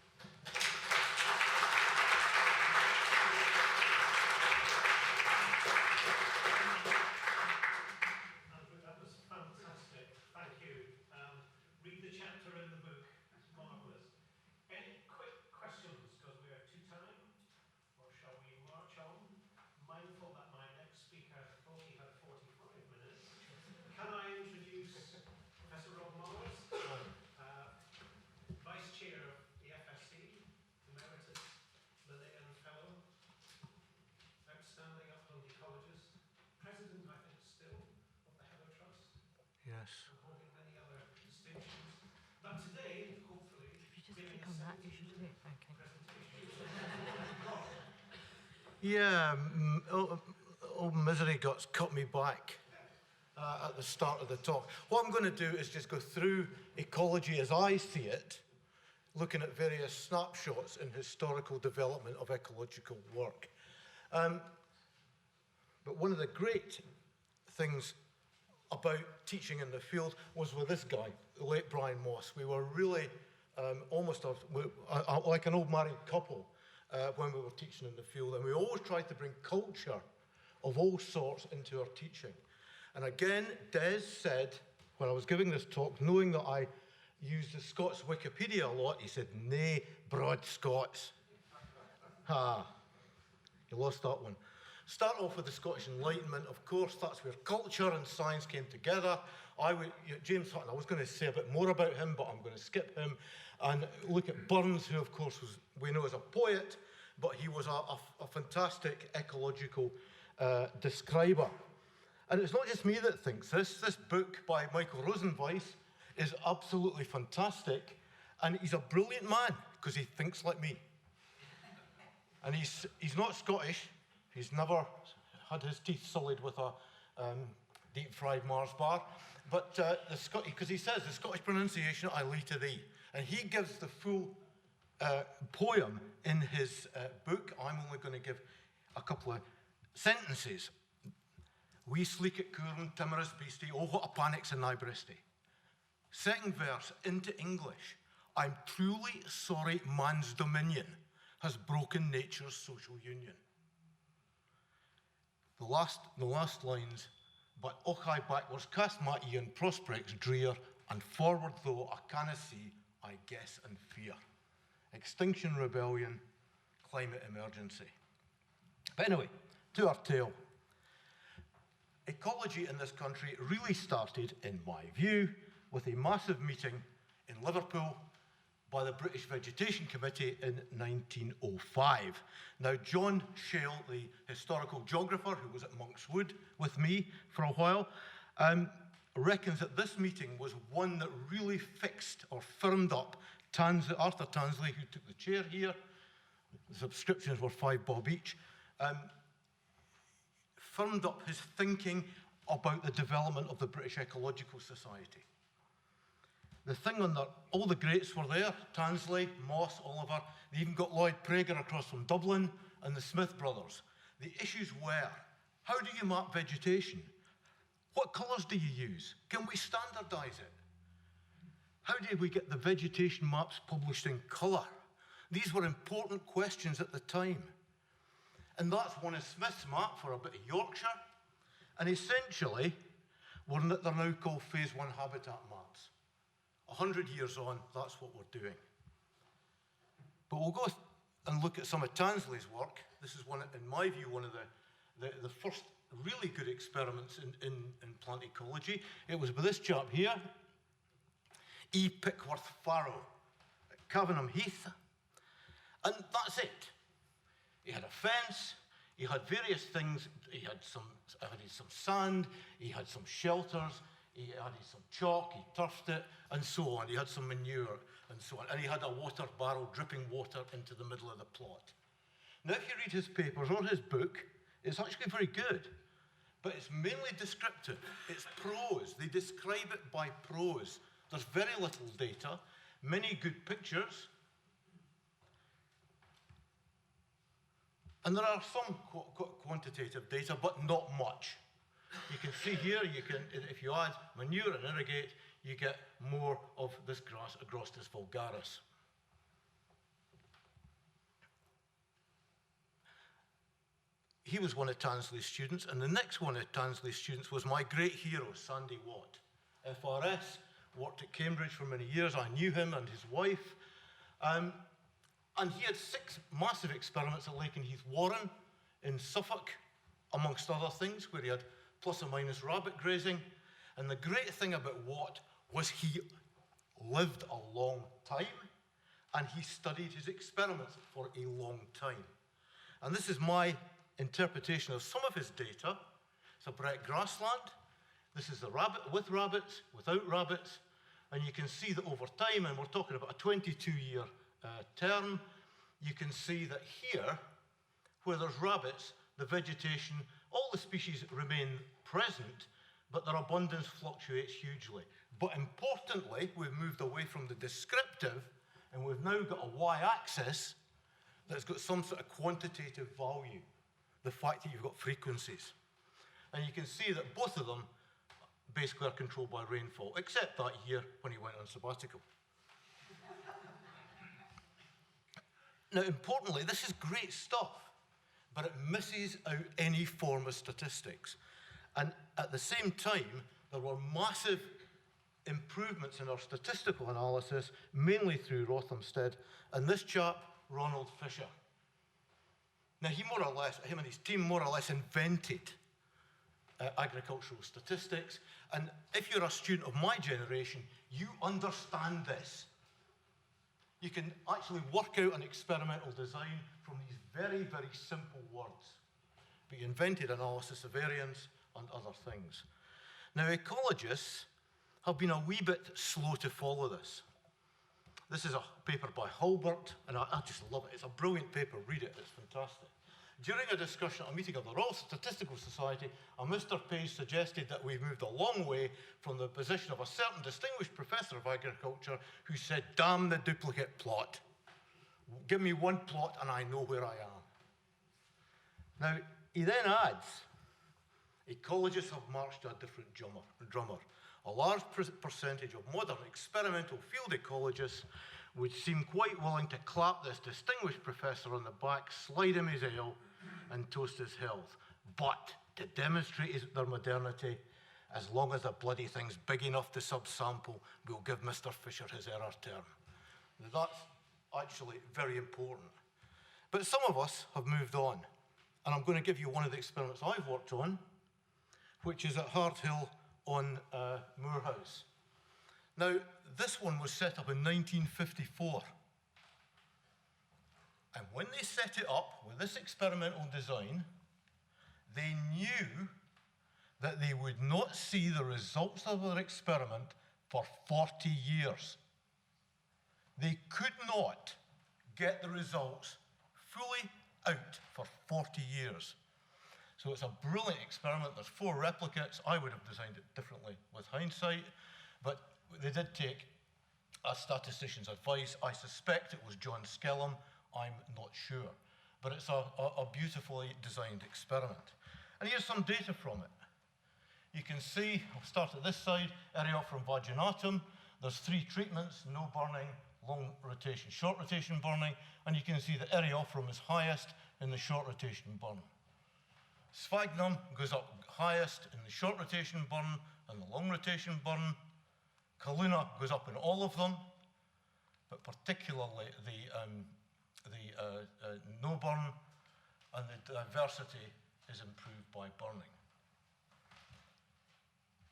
Speaker 3: Yes.
Speaker 1: Holding many other distinctions. But today, hopefully,
Speaker 6: click on that, you should do it. Okay.
Speaker 7: Yeah, old misery guts cut me back at the start of the talk. What I'm going to do is just go through ecology as I see it, looking at various snapshots in historical development of ecological work. But one of the great things about teaching in the field was with this guy, the late Brian Moss. We were really almost like an old married couple when we were teaching in the field, and we always tried to bring culture of all sorts into our teaching. And again, Des said, when I was giving this talk, knowing that I used the Scots Wikipedia a lot, he said, "Nay, broad Scots." Ha, you lost that one. Start off with the Scottish Enlightenment. Of course, that's where culture and science came together. James Hutton, I was going to say a bit more about him, but I'm going to skip him and look at Burns, who, of course, we know as a poet, but he was a fantastic ecological describer. And it's not just me that thinks this. This book by Michael Rosenweiss is absolutely fantastic, and he's a brilliant man because he thinks like me. And he's not Scottish. He's never had his teeth sullied with a deep-fried Mars bar. But because he says, the Scottish pronunciation, I leave to thee. And he gives the full poem in his book. I'm only going to give a couple of sentences. We sleek at Coorn, timorous beastie, oh, what a panic's in thy breastie. Second verse, into English. I'm truly sorry man's dominion has broken nature's social union. The last lines, but och I backwards cast my e'en prospects drear, and forward though I canna see, I guess and fear. Extinction rebellion, climate emergency. But anyway, to our tale. Ecology in this country really started, in my view, with a massive meeting in Liverpool by the British Vegetation Committee in 1905. Now, John Shale, the historical geographer who was at Monk's Wood with me for a while, reckons that this meeting was one that really fixed or firmed up Arthur Tansley, who took the chair here. The subscriptions were £5 each. Firmed up his thinking about the development of the British Ecological Society. The thing on that, all the greats were there, Tansley, Moss, Oliver. They even got Lloyd Prager across from Dublin and the Smith brothers. The issues were, how do you map vegetation? What colours do you use? Can we standardise it? How do we get the vegetation maps published in colour? These were important questions at the time. And that's one of Smith's map for a bit of Yorkshire. And essentially, they're now called Phase 1 habitat maps. 100 years on, that's what we're doing. But we'll go and look at some of Tansley's work. This is one, in my view, one of the first really good experiments in plant ecology. It was with this chap here, E. Pickworth Farrow, at Cavenham Heath. And that's it. He had a fence, he had various things, he had some sand, he had some shelters, he had some chalk, he turfed it, and so on. He had some manure, and so on. And he had a water barrel dripping water into the middle of the plot. Now, if you read his papers or his book, it's actually very good. But it's mainly descriptive. It's prose. They describe it by prose. There's very little data, many good pictures. And there are some quantitative data, but not much. You can see here, if you add manure and irrigate, you get more of this grass, Agrostis vulgaris. He was one of Tansley's students, and the next one of Tansley's students was my great hero, Sandy Watt. FRS, worked at Cambridge for many years. I knew him and his wife. And he had 6 massive experiments at Lakenheath Warren in Suffolk, amongst other things, where he had plus or minus rabbit grazing. And the great thing about Watt was he lived a long time, and he studied his experiments for a long time. And this is my interpretation of some of his data. It's a Brett grassland. This is the rabbit with rabbits, without rabbits. And you can see that over time, and we're talking about a 22-year term, you can see that here, where there's rabbits, the vegetation, all the species remain present, but their abundance fluctuates hugely. But importantly, we've moved away from the descriptive, and we've now got a y-axis that's got some sort of quantitative value, the fact that you've got frequencies. And you can see that both of them basically are controlled by rainfall, except that year when he went on sabbatical. Now, importantly, this is great stuff, but it misses out any form of statistics. And at the same time, there were massive improvements in our statistical analysis, mainly through Rothamsted, and this chap, Ronald Fisher. Now, him and his team more or less invented agricultural statistics, and if you're a student of my generation, you understand this. You can actually work out an experimental design from these very, very simple words. But you invented analysis of variance and other things. Now, ecologists have been a wee bit slow to follow this. This is a paper by Hulbert, and I just love it. It's a brilliant paper. Read it. It's fantastic. During a discussion at a meeting of the Royal Statistical Society, a Mr. Page suggested that we've moved a long way from the position of a certain distinguished professor of agriculture who said, damn the duplicate plot. Give me one plot and I know where I am. Now, he then adds, ecologists have marched to a different drummer. A large percentage of modern experimental field ecologists would seem quite willing to clap this distinguished professor on the back, slide him his ale, and toast his health. But to demonstrate their modernity, as long as the bloody thing's big enough to subsample, we'll give Mr. Fisher his error term. Now, that's actually very important. But some of us have moved on, and I'm going to give you one of the experiments I've worked on, which is at Hart Hill on Moorhouse. Now, this one was set up in 1954. And when they set it up with this experimental design, they knew that they would not see the results of their experiment for 40 years. They could not get the results fully out for 40 years. So it's a brilliant experiment. There's 4 replicates. I would have designed it differently with hindsight, but they did take a statistician's advice. I suspect it was John Skellum. I'm not sure. But it's a beautifully designed experiment. And here's some data from it. You can see, I'll start at this side, Eriophrum vaginatum. There's 3 treatments, no burning, long rotation, short rotation burning. And you can see that Eriophrum is highest in the short rotation burn. Sphagnum goes up highest in the short rotation burn and the long rotation burn. Calluna goes up in all of them, but particularly the no burn, and the diversity is improved by burning.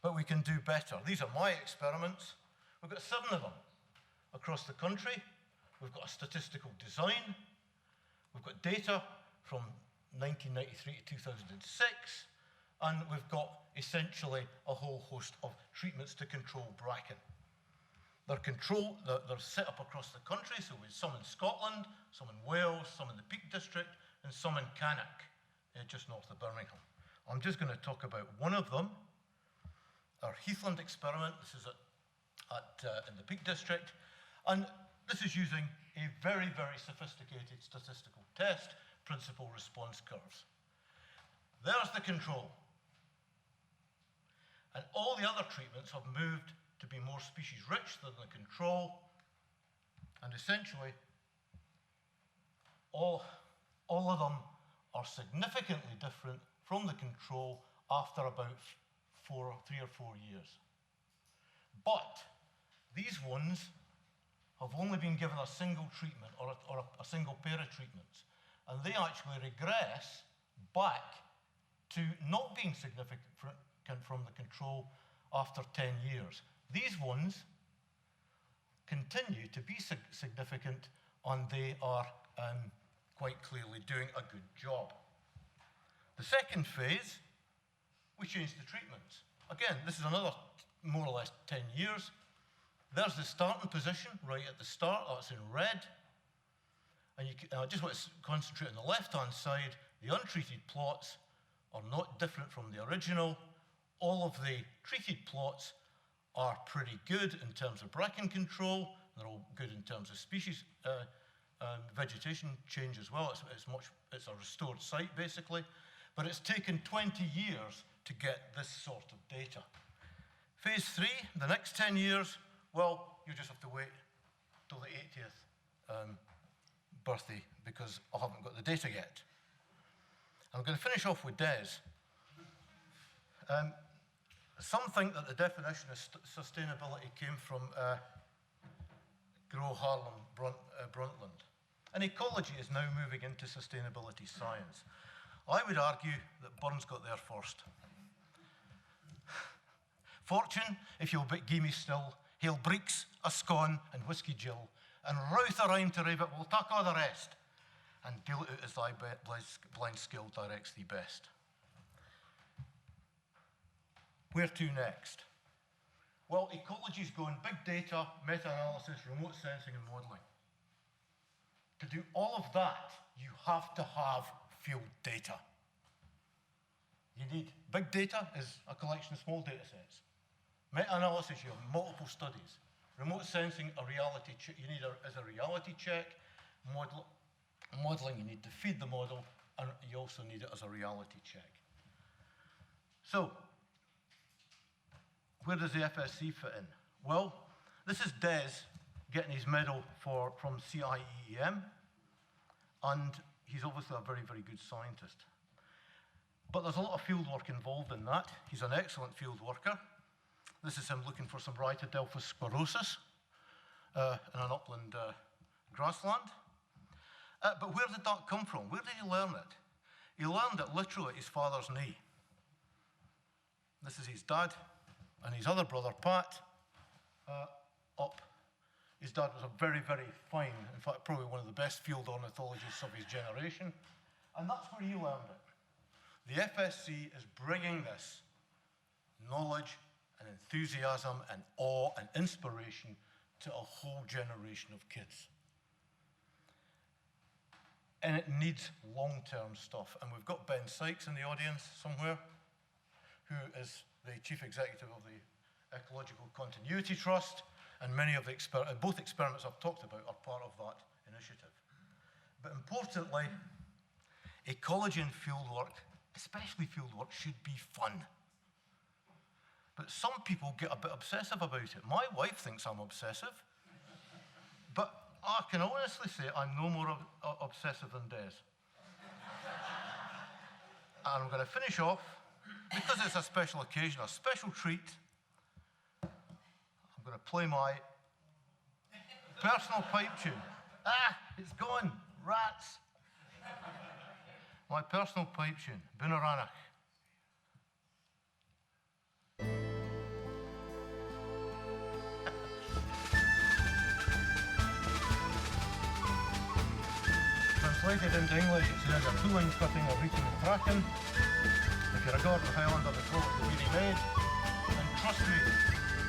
Speaker 7: But we can do better. These are my experiments. We've got 7 of them across the country. We've got a statistical design. We've got data from 1993 to 2006. And we've got essentially a whole host of treatments to control bracken. They're set up across the country, so we have some in Scotland, some in Wales, some in the Peak District, and some in Cannock, just north of Birmingham. I'm just going to talk about one of them, our Heathland experiment. This is in the Peak District, and this is using a very, very sophisticated statistical test, principal response curves. There's the control. And all the other treatments have moved to be more species-rich than the control. And essentially, all of them are significantly different from the control after about 3 or 4 years. But these ones have only been given a single treatment or a single pair of treatments. And they actually regress back to not being significant from the control after 10 years. These ones continue to be significant, and they are quite clearly doing a good job. The second phase, we changed the treatments. Again, this is another more or less 10 years. There's the starting position right at the start. That's in red. And I just want to concentrate on the left-hand side. The untreated plots are not different from the original. All of the treated plots are pretty good in terms of bracken control. They're all good in terms of species vegetation change as well. It's a restored site, basically. But it's taken 20 years to get this sort of data. Phase 3, the next 10 years, well, you just have to wait till the 80th birthday because I haven't got the data yet. I'm going to finish off with Des. Some think that the definition of sustainability came from Gro Harlem Brundtland. And ecology is now moving into sustainability science. I would argue that Burns got there first. Fortune, if you'll but gie me still, hail breeks, a scone, and whiskey Jill, and routh around to rave it, we'll tuck all the rest, and deal it out as thy blind skill directs thee best. Where to next? Well, ecology's going big data, meta-analysis, remote sensing, and modelling. To do all of that, you have to have field data. You need big data is a collection of small data sets. Meta-analysis, you have multiple studies. Remote sensing, you need as a reality check. Modelling, you need to feed the model, and you also need it as a reality check. So, where does the FSC fit in? Well, this is Des getting his medal from CIEEM, and he's obviously a very, very good scientist. But there's a lot of field work involved in that. He's an excellent field worker. This is him looking for some Rhytodelphus sclerosis in an upland grassland. But where did that come from? Where did he learn it? He learned it literally at his father's knee. This is his dad and his other brother, Pat, up. His dad was a very, very fine, in fact, probably one of the best field ornithologists of his generation. And that's where he learned it. The FSC is bringing this knowledge and enthusiasm and awe and inspiration to a whole generation of kids. And it needs long-term stuff. And we've got Ben Sykes in the audience somewhere, who is the chief executive of the Ecological Continuity Trust, and many of the both experiments I've talked about are part of that initiative. But importantly, ecology and fieldwork, especially fieldwork, should be fun. But some people get a bit obsessive about it. My wife thinks I'm obsessive, but I can honestly say I'm no more obsessive than Des. And I'm going to finish off, because it's a special occasion, a special treat. I'm going to play my personal pipe tune. Ah, it's gone, rats. My personal pipe tune, Bunarannach. Translated into English, it says, a two-line cutting of reaching the bracken. If you're a Gordon Highlander, the call it the weedy maid. And trust me,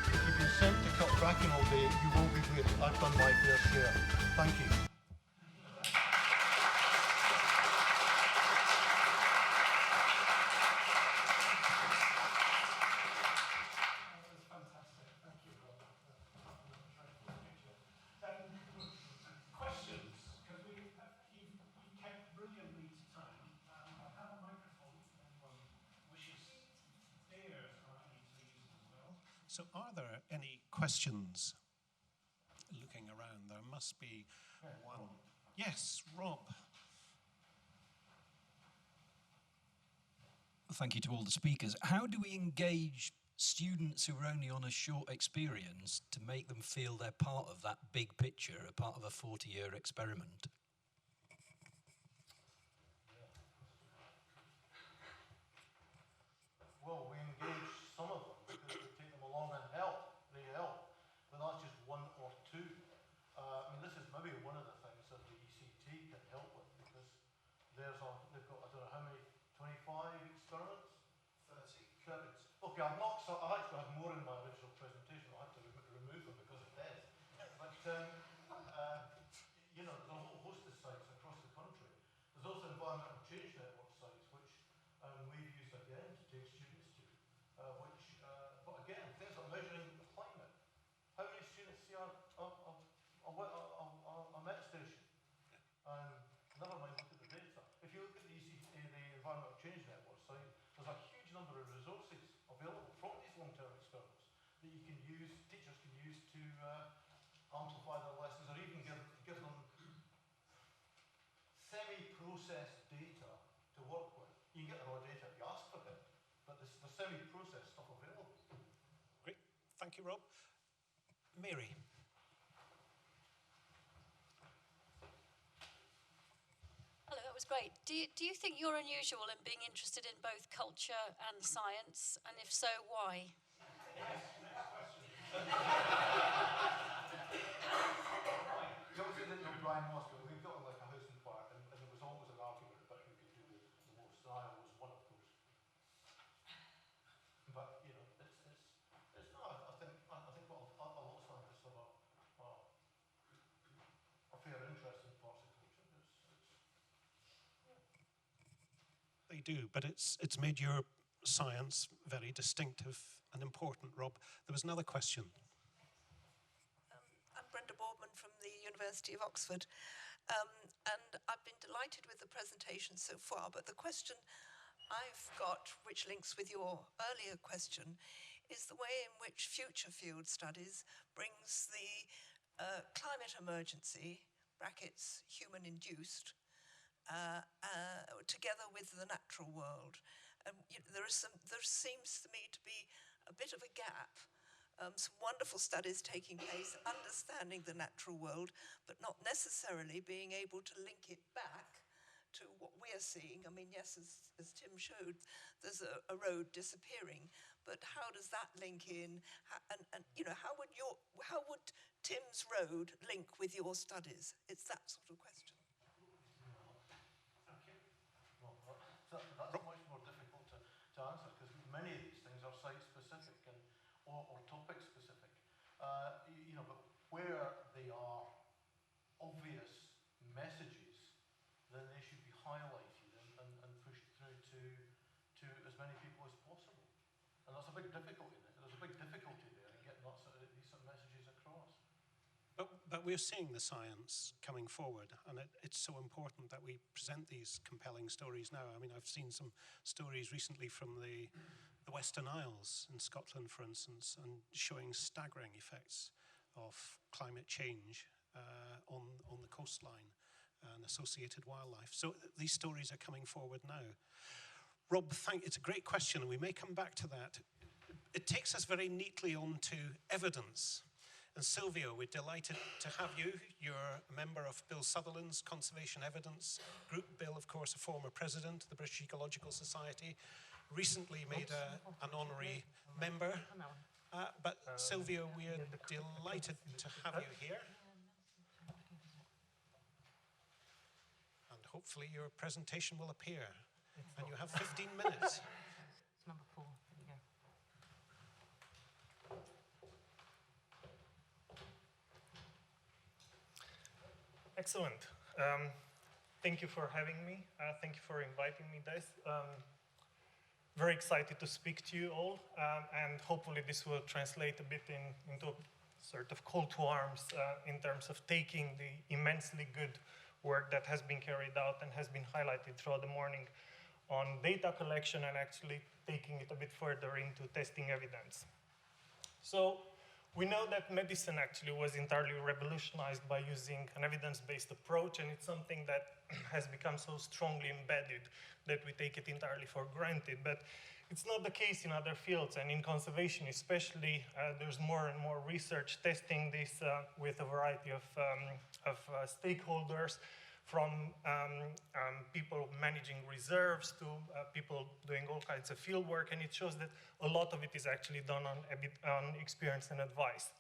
Speaker 7: if you've been sent to cut bracken all day, you will be great. I've done my fair share. Thank you.
Speaker 3: So are there any questions looking around? There must be one. Yes, Rob.
Speaker 8: Thank you to all the speakers. How do we engage students who are only on a short experience to make them feel they're part of that big picture, a part of a 40-year experiment?
Speaker 7: Well, we engage some of them because we take them along and help. They help. But that's just one or two. I mean, this is maybe one of the things that the ECT can help with because they've got, I don't know how many, 25 experiments? 30. Okay, I actually had more in my original presentation. I had to remove them because of you know, there's a whole host of sites across the country. There's also environmental change network sites, which we've used again to take students to, but again, things like measuring the climate. How many students see our Met station? Never mind look at the data. If you look at the environmental change network site, there's a huge number of resources available from these long-term experiments that you can use, teachers can use to amplify their lessons, or even give them semi-processed data to work with. You can get the raw data if you ask for it, but there's semi-processed stuff available.
Speaker 3: Great. Thank you, Rob. Mary.
Speaker 9: Hello, that was great. Do you think you're unusual in being interested in both culture and science? And if so, why?
Speaker 7: You obviously didn't know Brian Moss, but we've got like a house in park, and there was always an argument about who could do the most. And I was one, of course. But you know, it's not. I think a lot of scientists have a fair interest in parts of culture.
Speaker 3: They do, but it's made your science very distinctive and important. Rob, there was another question.
Speaker 6: I'm Brenda Boardman from the University of Oxford, and I've been delighted with the presentation so far, but the question I've got, which links with your earlier question, is the way in which future field studies brings the climate emergency, brackets human-induced, together with the natural world. You know, there seems to me to be a bit of a gap. Some wonderful studies taking place, understanding the natural world, but not necessarily being able to link it back to what we're seeing. I mean, yes, as Tim showed, there's a road disappearing, but how does that link in? And you know, how would Tim's road link with your studies? It's that sort of question.
Speaker 7: That's much more difficult to answer, because many of these things are site-specific or topic-specific. You know, but where they are obvious messages, then they should be highlighted and pushed through to as many people as possible. And that's a big difficulty there. There's a big difficulty there in getting these sort of messages across.
Speaker 3: But we're seeing the science coming forward, and it's so important that we present these compelling stories now. I mean, I've seen some stories recently from the Western Isles in Scotland, for instance, and showing staggering effects of climate change on the coastline and associated wildlife. So these stories are coming forward now. Rob, it's a great question, and we may come back to that. It takes us very neatly on to evidence. And Silviu, we're delighted to have you. You're a member of Bill Sutherland's Conservation Evidence Group. Bill, of course, a former president of the British Ecological Society, recently made an honorary member. But Silviu, we're delighted to have you here. And hopefully your presentation will appear. And you have 15 minutes.
Speaker 10: It's number 4. There you go.
Speaker 11: Excellent. Thank you for having me. Thank you for inviting me, Des. Very excited to speak to you all, and hopefully this will translate a bit into a sort of call to arms in terms of taking the immensely good work that has been carried out and has been highlighted throughout the morning on data collection and actually taking it a bit further into testing evidence. So we know that medicine actually was entirely revolutionized by using an evidence-based approach, and it's something that has become so strongly embedded that we take it entirely for granted. But it's not the case in other fields, and in conservation especially, there's more and more research testing this with a variety of stakeholders, from people managing reserves to people doing all kinds of field work, and it shows that a lot of it is actually done on experience and advice.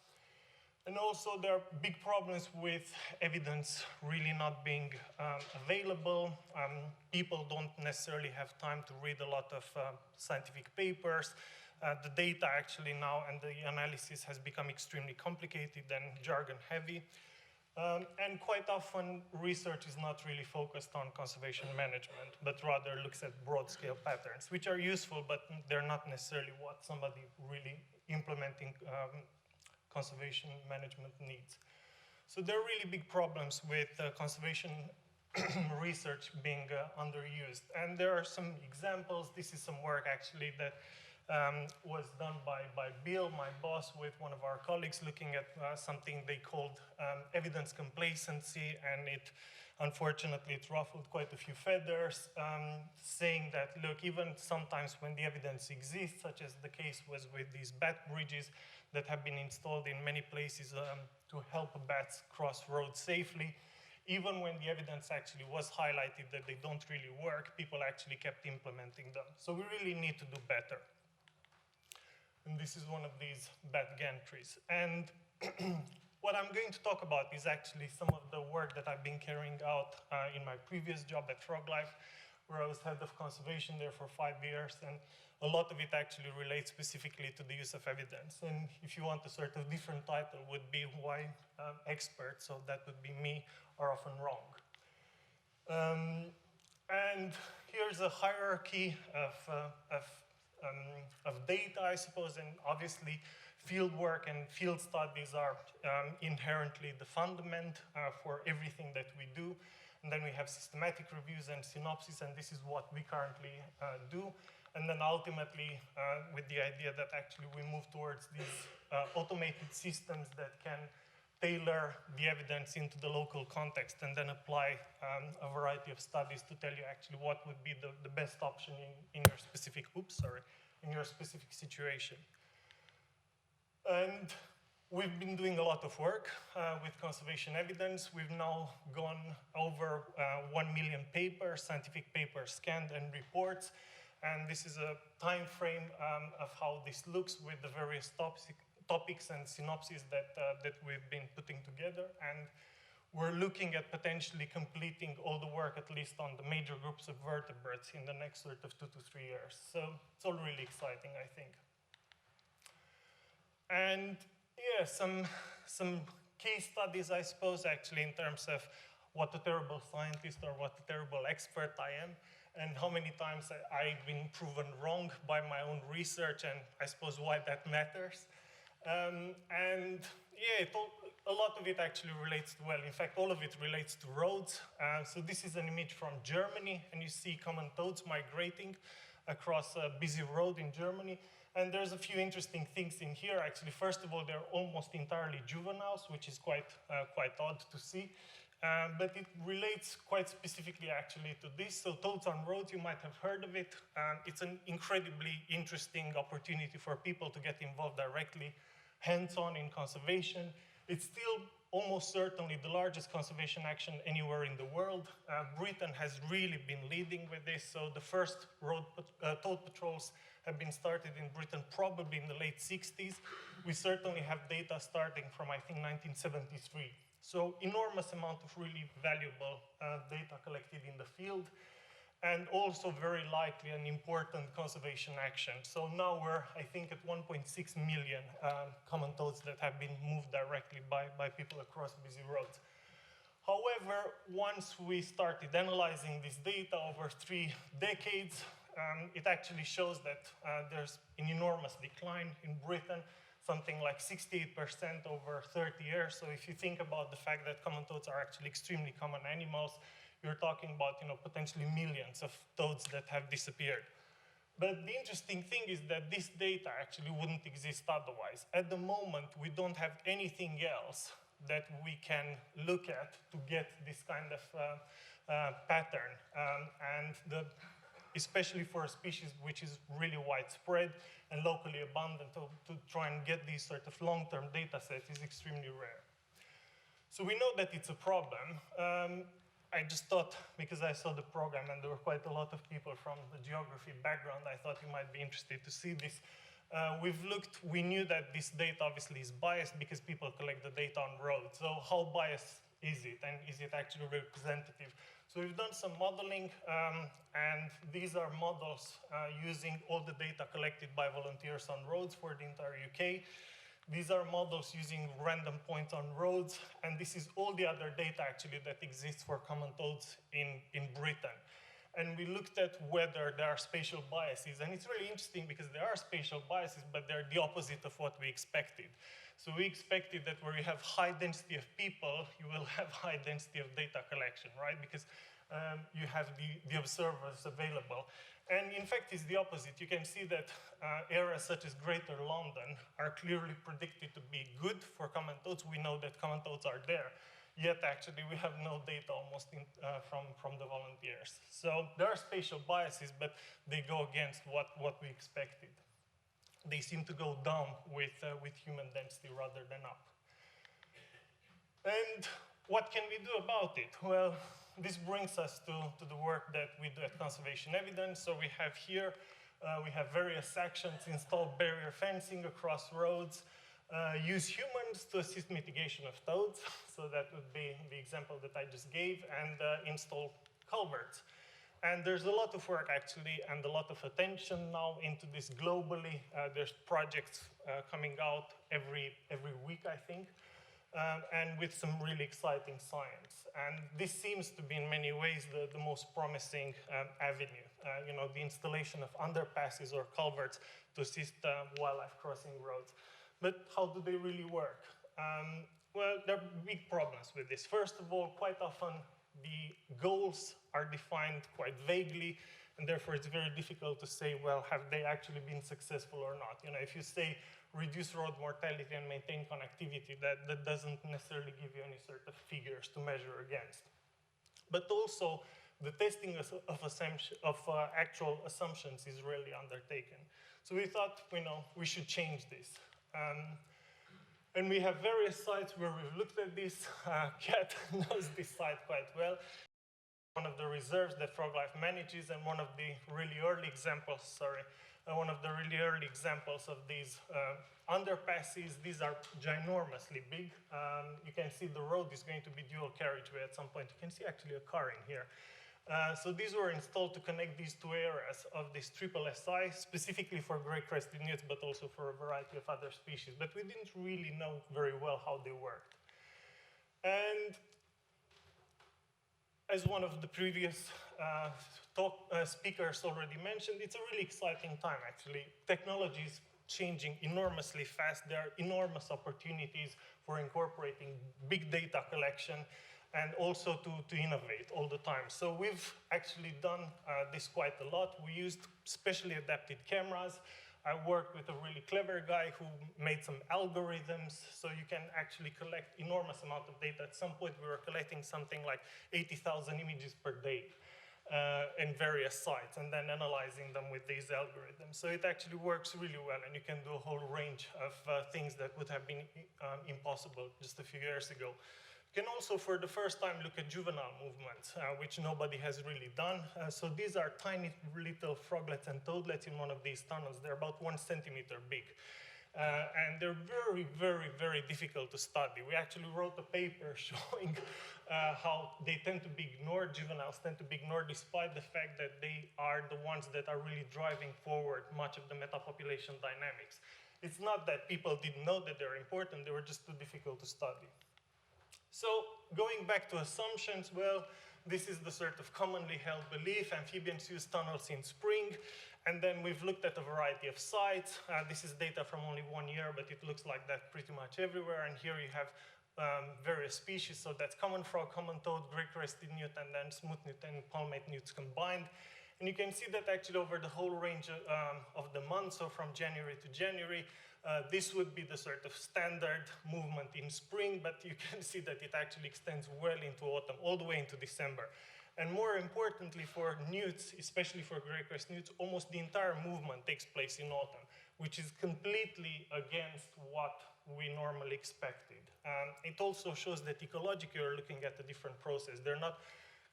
Speaker 11: And also there are big problems with evidence really not being available. People don't necessarily have time to read a lot of scientific papers. The data actually now and the analysis has become extremely complicated and jargon heavy. And quite often research is not really focused on conservation management, but rather looks at broad scale patterns, which are useful, but they're not necessarily what somebody really implementing conservation management needs. So there are really big problems with conservation research being underused. And there are some examples. This is some work actually that was done by Bill, my boss, with one of our colleagues, looking at something they called evidence complacency, and unfortunately, it ruffled quite a few feathers, saying that, look, even sometimes when the evidence exists, such as the case was with these bat bridges that have been installed in many places to help bats cross roads safely, even when the evidence actually was highlighted that they don't really work, people actually kept implementing them. So we really need to do better. And this is one of these bat gantries. And what I'm going to talk about is actually some of the work that I've been carrying out in my previous job at Froglife, where I was head of conservation there for 5 years. And a lot of it actually relates specifically to the use of evidence. And if you want a sort of different title, would be why experts, so that would be me, are often wrong. And here's a hierarchy of data, I suppose, and obviously field work and field studies are inherently the fundament for everything that we do. And then we have systematic reviews and synopsis, and this is what we currently do. And then ultimately, with the idea that actually we move towards these automated systems that can tailor the evidence into the local context and then apply a variety of studies to tell you actually what would be the best option in your specific, in your specific situation. And we've been doing a lot of work with conservation evidence. We've now gone over 1 million papers, scientific papers scanned and reports. And this is a time frame of how this looks with the various topics and synopses that we've been putting together. And we're looking at potentially completing all the work, at least on the major groups of vertebrates, in the next sort of 2 to 3 years. So it's all really exciting, I think. And yeah, some case studies, I suppose, actually, in terms of what a terrible scientist or what a terrible expert I am, and how many times I've been proven wrong by my own research, and I suppose why that matters. And yeah, a lot of it actually relates to, well, in fact, all of it relates to roads. So this is an image from Germany, and you see common toads migrating across a busy road in Germany. And there's a few interesting things in here, actually. First of all, they're almost entirely juveniles, which is quite odd to see. But it relates quite specifically, actually, to this. So toads on roads, you might have heard of it. It's an incredibly interesting opportunity for people to get involved directly, hands-on in conservation. It's still almost certainly the largest conservation action anywhere in the world. Britain has really been leading with this. So the first toad patrols have been started in Britain probably in the late 60s. We certainly have data starting from, I think, 1973. So enormous amount of really valuable data collected in the field, and also very likely an important conservation action. So now we're, I think, at 1.6 million common toads that have been moved directly by people across busy roads. However, once we started analyzing this data over 3 decades, it actually shows that there's an enormous decline in Britain, something like 68% over 30 years. So if you think about the fact that common toads are actually extremely common animals, you're talking about, potentially millions of toads that have disappeared. But the interesting thing is that this data actually wouldn't exist otherwise. At the moment, we don't have anything else that we can look at to get this kind of pattern. Especially for a species which is really widespread and locally abundant, to try and get these sort of long-term data sets is extremely rare. So we know that it's a problem. I just thought, because I saw the program and there were quite a lot of people from the geography background, I thought you might be interested to see this. We knew that this data obviously is biased because people collect the data on roads. So how biased is it, and is it actually representative? So we've done some modeling, and these are models using all the data collected by volunteers on roads for the entire UK. These are models using random points on roads, and this is all the other data actually that exists for common toads in Britain. And we looked at whether there are spatial biases, and it's really interesting because there are spatial biases, but they're the opposite of what we expected. So we expected that where you have high density of people, you will have high density of data collection, right? Because you have the observers available. And in fact, it's the opposite. You can see that areas such as Greater London are clearly predicted to be good for common toads. We know that common toads are there. Yet, actually, we have no data almost from the volunteers. So there are spatial biases, but they go against what we expected. They seem to go down with human density rather than up. And what can we do about it? Well, this brings us to the work that we do at Conservation Evidence. So we have here, we have various actions: install barrier fencing across roads, use humans to assist mitigation of toads. So that would be the example that I just gave, and install culverts. And there's a lot of work actually and a lot of attention now into this globally. There's projects coming out every week, I think, and with some really exciting science. And this seems to be in many ways the most promising avenue. You know, the installation of underpasses or culverts to assist wildlife crossing roads. But how do they really work? Well, there are big problems with this. First of all, quite often the goals are defined quite vaguely, and therefore it's very difficult to say, well, have they actually been successful or not? You know, if you say reduce road mortality and maintain connectivity, that doesn't necessarily give you any sort of figures to measure against. But also, the testing of actual assumptions is rarely undertaken. So we thought, we should change this. And we have various sites where we've looked at this. Kat knows this site quite well. One of the reserves that FrogLife manages, and one of the really early examples, of these underpasses. These are ginormously big. You can see the road is going to be dual carriageway at some point. You can see actually a car in here. So these were installed to connect these two areas of this triple SI, specifically for grey-crested newts, but also for a variety of other species. But we didn't really know very well how they worked. And as one of the previous speakers already mentioned, it's a really exciting time, actually. Technology is changing enormously fast. There are enormous opportunities for incorporating big data collection and also to innovate all the time. So we've actually done this quite a lot. We used specially adapted cameras. I worked with a really clever guy who made some algorithms, so you can actually collect enormous amount of data. At some point, we were collecting something like 80,000 images per day in various sites, and then analyzing them with these algorithms. So it actually works really well, and you can do a whole range of things that would have been impossible just a few years ago. You can also, for the first time, look at juvenile movements, which nobody has really done. So these are tiny little froglets and toadlets in one of these tunnels. They're about 1 centimeter big. And they're very, very, very difficult to study. We actually wrote a paper showing how they tend to be ignored, juveniles tend to be ignored, despite the fact that they are the ones that are really driving forward much of the metapopulation dynamics. It's not that people didn't know that they're important, they were just too difficult to study. So going back to assumptions, well, this is the sort of commonly held belief: amphibians use tunnels in spring. And then we've looked at a variety of sites. This is data from only 1 year, but it looks like that pretty much everywhere. And here you have various species. So that's common frog, common toad, grey-crested newt, and then smooth newt and palmate newts combined. And you can see that actually over the whole range of the months, so from January to January, this would be the sort of standard movement in spring, but you can see that it actually extends well into autumn, all the way into December. And more importantly for newts, especially for grey-crested newts, almost the entire movement takes place in autumn, which is completely against what we normally expected. It also shows that ecologically you're looking at a different process. They're not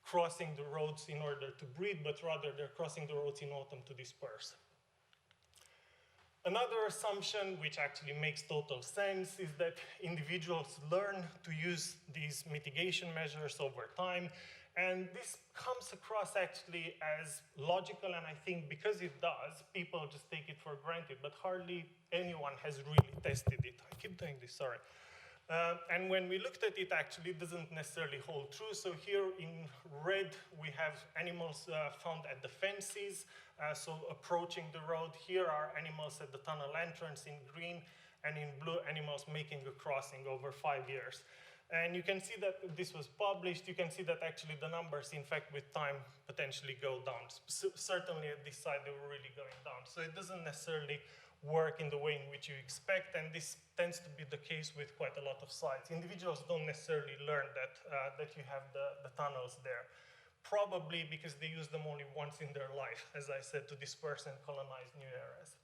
Speaker 11: crossing the roads in order to breed, but rather they're crossing the roads in autumn to disperse. Another assumption, which actually makes total sense, is that individuals learn to use these mitigation measures over time, And this comes across actually as logical, and I think because it does, people just take it for granted, but hardly anyone has really tested it. I keep doing this, sorry. And when we looked at it, actually, it doesn't necessarily hold true. So here in red, we have animals found at the fences, so approaching the road. Here are animals at the tunnel entrance in green, and in blue, animals making a crossing over 5 years. And you can see that this was published. You can see that actually the numbers, in fact, with time potentially go down. Certainly at this side, they were really going down. So it doesn't necessarily work in the way in which you expect, and this tends to be the case with quite a lot of sites. Individuals don't necessarily learn that, that you have the tunnels there, probably because they use them only once in their life, as I said, to disperse and colonize new areas.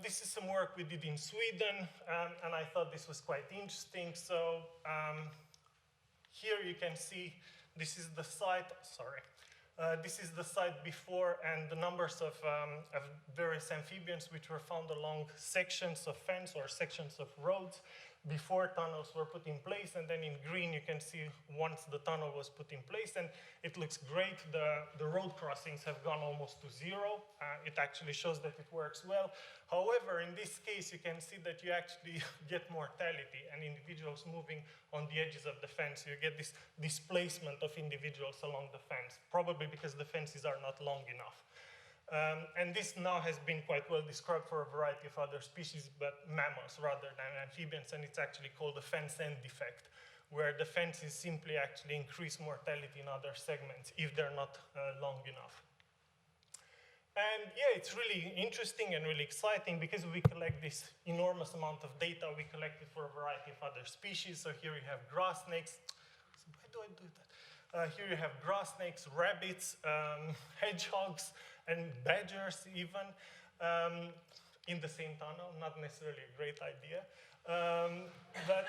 Speaker 11: This is some work we did in Sweden, and I thought this was quite interesting. So here you can see this is the site, sorry. This is the site before, and the numbers of various amphibians which were found along sections of fence or sections of roads before tunnels were put in place. And then in green you can see once the tunnel was put in place, and it looks great. The road crossings have gone almost to zero. It actually shows that it works well. However, in this case you can see that you actually get mortality and individuals moving on the edges of the fence. You get this displacement of individuals along the fence, probably because the fences are not long enough. And this now has been quite well described for a variety of other species, but mammals rather than amphibians, and it's actually called the fence end defect, where the fences simply actually increase mortality in other segments if they're not long enough. And yeah, it's really interesting and really exciting because we collect this enormous amount of data. We collect it for a variety of other species. So here you have grass snakes. Why do I do that? Here you have grass snakes, rabbits, hedgehogs, and badgers even in the same tunnel. Not necessarily a great idea. But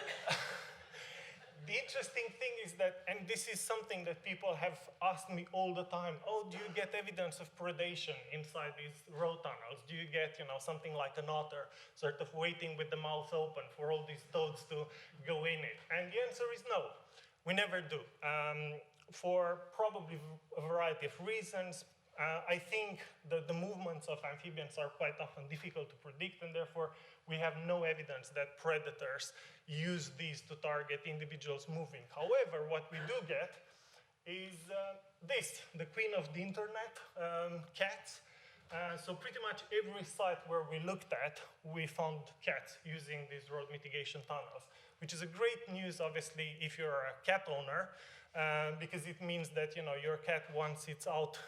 Speaker 11: the interesting thing is that, and this is something that people have asked me all the time, oh, do you get evidence of predation inside these road tunnels? Do you get, something like an otter sort of waiting with the mouth open for all these toads to go in it? And the answer is no, we never do. For probably a variety of reasons. I think that the movements of amphibians are quite often difficult to predict, and therefore we have no evidence that predators use these to target individuals moving. However, what we do get is this, the queen of the internet, cats. So pretty much every site where we looked at, we found cats using these road mitigation tunnels, which is a great news, obviously, if you're a cat owner, because it means that your cat, once it's out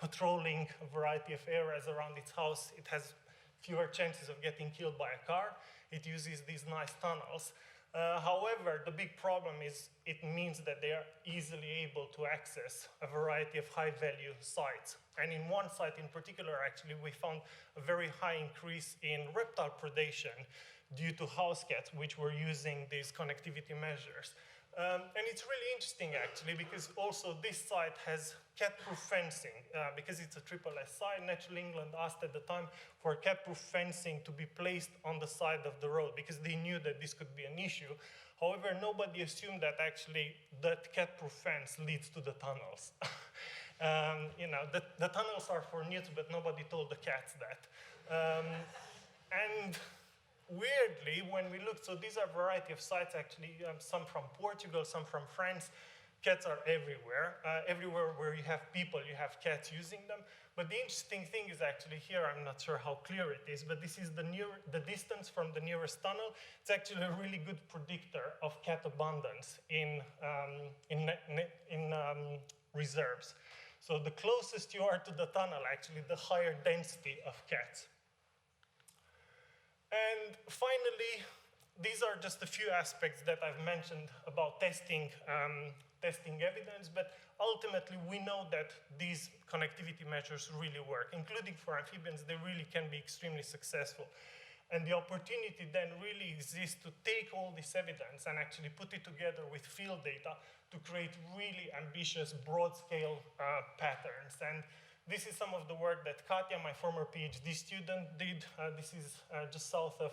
Speaker 11: patrolling a variety of areas around its house, it has fewer chances of getting killed by a car. It uses these nice tunnels. However, the big problem is it means that they are easily able to access a variety of high-value sites. And in one site in particular, actually, we found a very high increase in reptile predation due to house cats, which were using these connectivity measures. And it's really interesting, actually, because also this site has cat-proof fencing. Because it's a SSS site, Natural England asked at the time for cat-proof fencing to be placed on the side of the road because they knew that this could be an issue. However, nobody assumed that actually that cat-proof fence leads to the tunnels. The tunnels are for newts, but nobody told the cats that. And weirdly, when we looked, so these are a variety of sites, actually, some from Portugal, some from France. Cats are everywhere. Everywhere where you have people, you have cats using them. But the interesting thing is actually here, I'm not sure how clear it is, but this is the distance from the nearest tunnel. It's actually a really good predictor of cat abundance in reserves. So the closest you are to the tunnel, actually, the higher density of cats. And finally, these are just a few aspects that I've mentioned about testing evidence, but ultimately we know that these connectivity measures really work, including for amphibians. They really can be extremely successful. And the opportunity then really exists to take all this evidence and actually put it together with field data to create really ambitious, broad-scale patterns. And This is some of the work that Katja, my former PhD student, did. This is just south of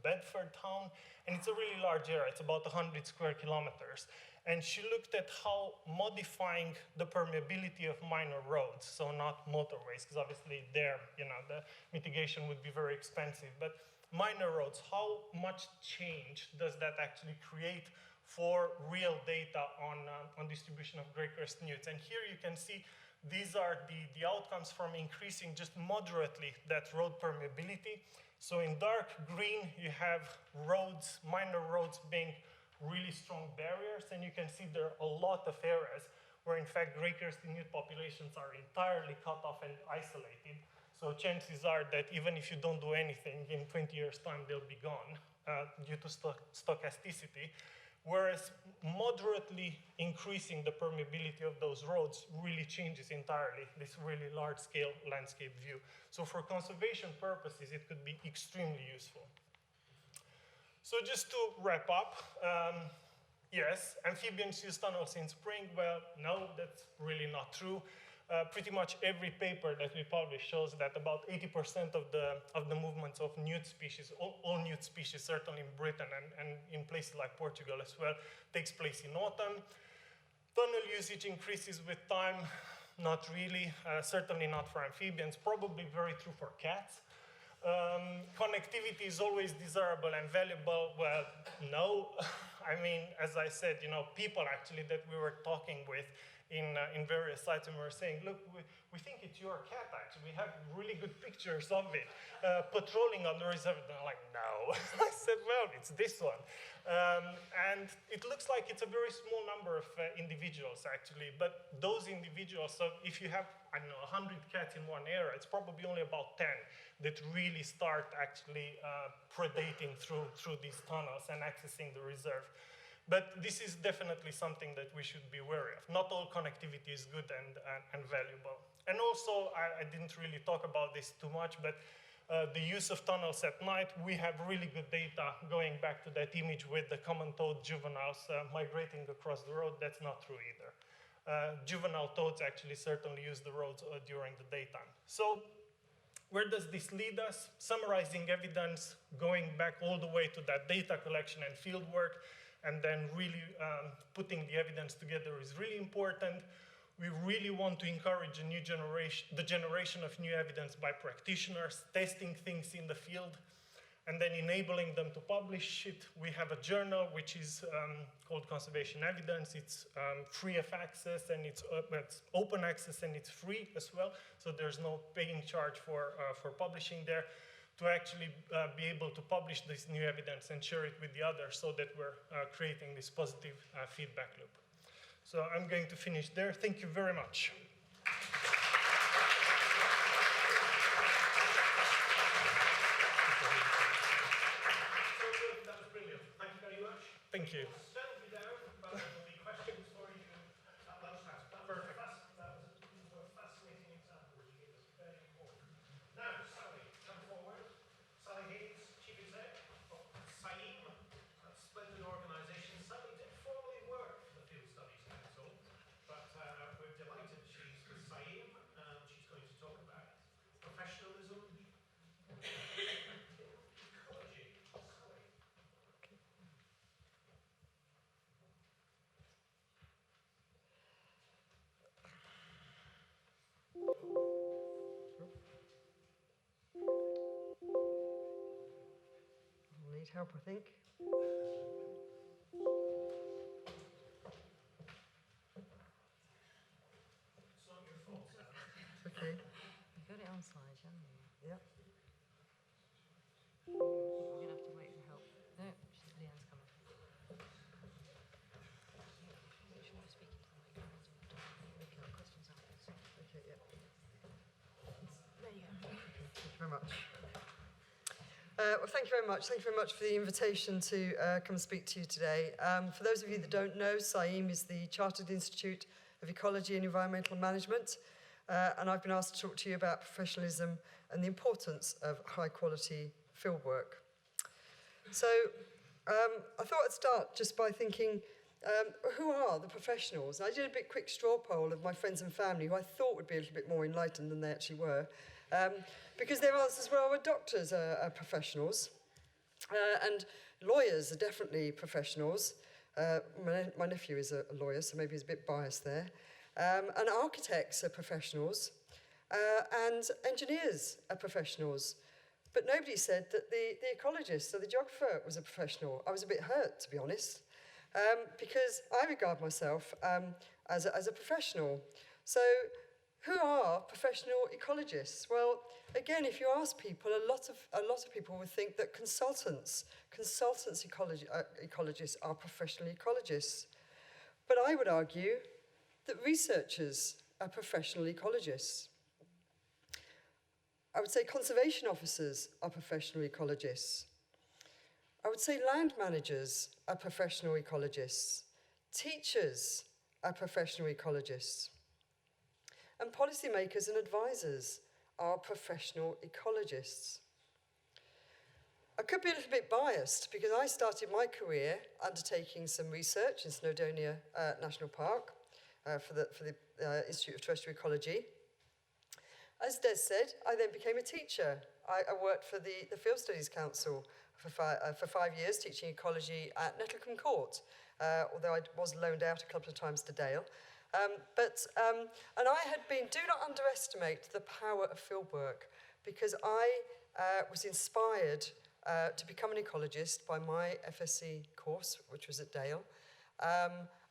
Speaker 11: Bedford town, and it's a really large area. It's about 100 square kilometers. And she looked at how modifying the permeability of minor roads, so not motorways, because obviously there, the mitigation would be very expensive, but minor roads, how much change does that actually create for real data on distribution of grey-crested newts? And here you can see these are the outcomes from increasing just moderately that road permeability. So in dark green, you have roads, minor roads being really strong barriers, and you can see there are a lot of areas where in fact grey-crested newt populations are entirely cut off and isolated. So chances are that even if you don't do anything, in 20 years' time they'll be gone due to stochasticity. Whereas moderately increasing the permeability of those roads really changes entirely this really large-scale landscape view. So for conservation purposes, it could be extremely useful. So just to wrap up, yes, amphibians use tunnels in spring. Well, no, that's really not true. Pretty much every paper that we publish shows that about 80% of the movements of newt species, all newt species, certainly in Britain and in places like Portugal as well, takes place in autumn. Tunnel usage increases with time, not really, certainly not for amphibians, probably very true for cats. Connectivity is always desirable and valuable. Well, no. I mean, as I said, people actually that we were talking with in various sites, and we were saying, look, we think it's your cat, actually. We have really good pictures of it patrolling on the reserve. They're like, no. I said, well, it's this one. And it looks like it's a very small number of individuals, actually. But those individuals, so if you have, 100 cats in one area, it's probably only about 10 that really start actually predating through these tunnels and accessing the reserve. But this is definitely something that we should be wary of. Not all connectivity is good and valuable. And also, I didn't really talk about this too much, but the use of tunnels at night, we have really good data going back to that image with the common-toed juveniles migrating across the road. That's not true either. Juvenile toads actually certainly use the roads during the daytime. So where does this lead us? Summarizing evidence, going back all the way to that data collection and field work, and then really putting the evidence together is really important. We really want to encourage the generation of new evidence by practitioners, testing things in the field, and then enabling them to publish it. We have a journal which is called Conservation Evidence. It's free of access, and it's open access, and it's free as well. So there's no paying charge for publishing there, to actually be able to publish this new evidence and share it with the others, so that we're creating this positive feedback loop. So I'm going to finish there. Thank you very much. That was brilliant. Thank you very much. Thank you. Stand me down, but there will be questions for you at lunchtime. Perfect. That was a fascinating example you gave us. Very important. Now, Sally, come forward. Sally Hayns, Chief Exec of CIEEM, a splendid organisation. Sally did formerly work for the Field Studies Council, but we're delighted she's with CIEEM, and she's going to talk about professionalism, ecology. Sally.
Speaker 12: I'll need help, I think.
Speaker 11: It's not your fault, Sally.
Speaker 12: Okay.
Speaker 10: You got it on slide, haven't you?
Speaker 12: Yeah.
Speaker 10: We're going to have to wait for help. No, Leanne's coming. Make sure you're speaking to the microphone. Okay, questions afterwards.
Speaker 12: Okay, yeah.
Speaker 10: There you go.
Speaker 12: Thank you very much. Well, thank you very much. Thank you very much for the invitation to come and speak to you today. For those of you that don't know, CIEEM is the Chartered Institute of Ecology and Environmental Management, and I've been asked to talk to you about professionalism and the importance of high-quality fieldwork. So I thought I'd start just by thinking, who are the professionals? And I did a bit quick straw poll of my friends and family who I thought would be a little bit more enlightened than they actually were. Because their answers were, well, doctors are professionals, and lawyers are definitely professionals. My nephew is a lawyer, so maybe he's a bit biased there. And architects are professionals, and engineers are professionals. But nobody said that the ecologist or the geographer was a professional. I was a bit hurt, to be honest, because I regard myself as a professional. So who are professional ecologists? Well, again, if you ask people, a lot of people would think that consultants ecologists are professional ecologists. But I would argue that researchers are professional ecologists. I would say conservation officers are professional ecologists. I would say land managers are professional ecologists. Teachers are professional ecologists. And policymakers and advisors are professional ecologists. I could be a little bit biased because I started my career undertaking some research in Snowdonia National Park for the Institute of Terrestrial Ecology. As Des said, I then became a teacher. I worked for the Field Studies Council for 5 years, teaching ecology at Nettlecombe Court, although I was loaned out a couple of times to Dale. And I had been, do not underestimate the power of fieldwork, because I was inspired to become an ecologist by my FSc course, which was at Dale.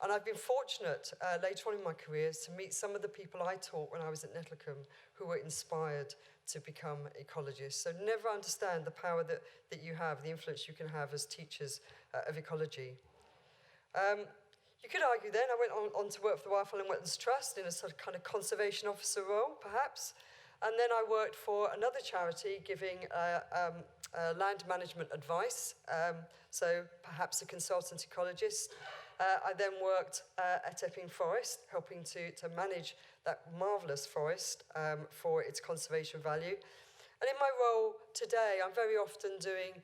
Speaker 12: And I've been fortunate later on in my career to meet some of the people I taught when I was at Nettlecombe who were inspired to become ecologists. So never understand the power that you have, the influence you can have as teachers of ecology. You could argue then, I went on to work for the Wildfowl and Wetlands Trust in a sort of kind of conservation officer role, perhaps. And then I worked for another charity giving land management advice, so perhaps a consultant ecologist. I then worked at Epping Forest, helping to manage that marvellous forest for its conservation value. And in my role today, I'm very often doing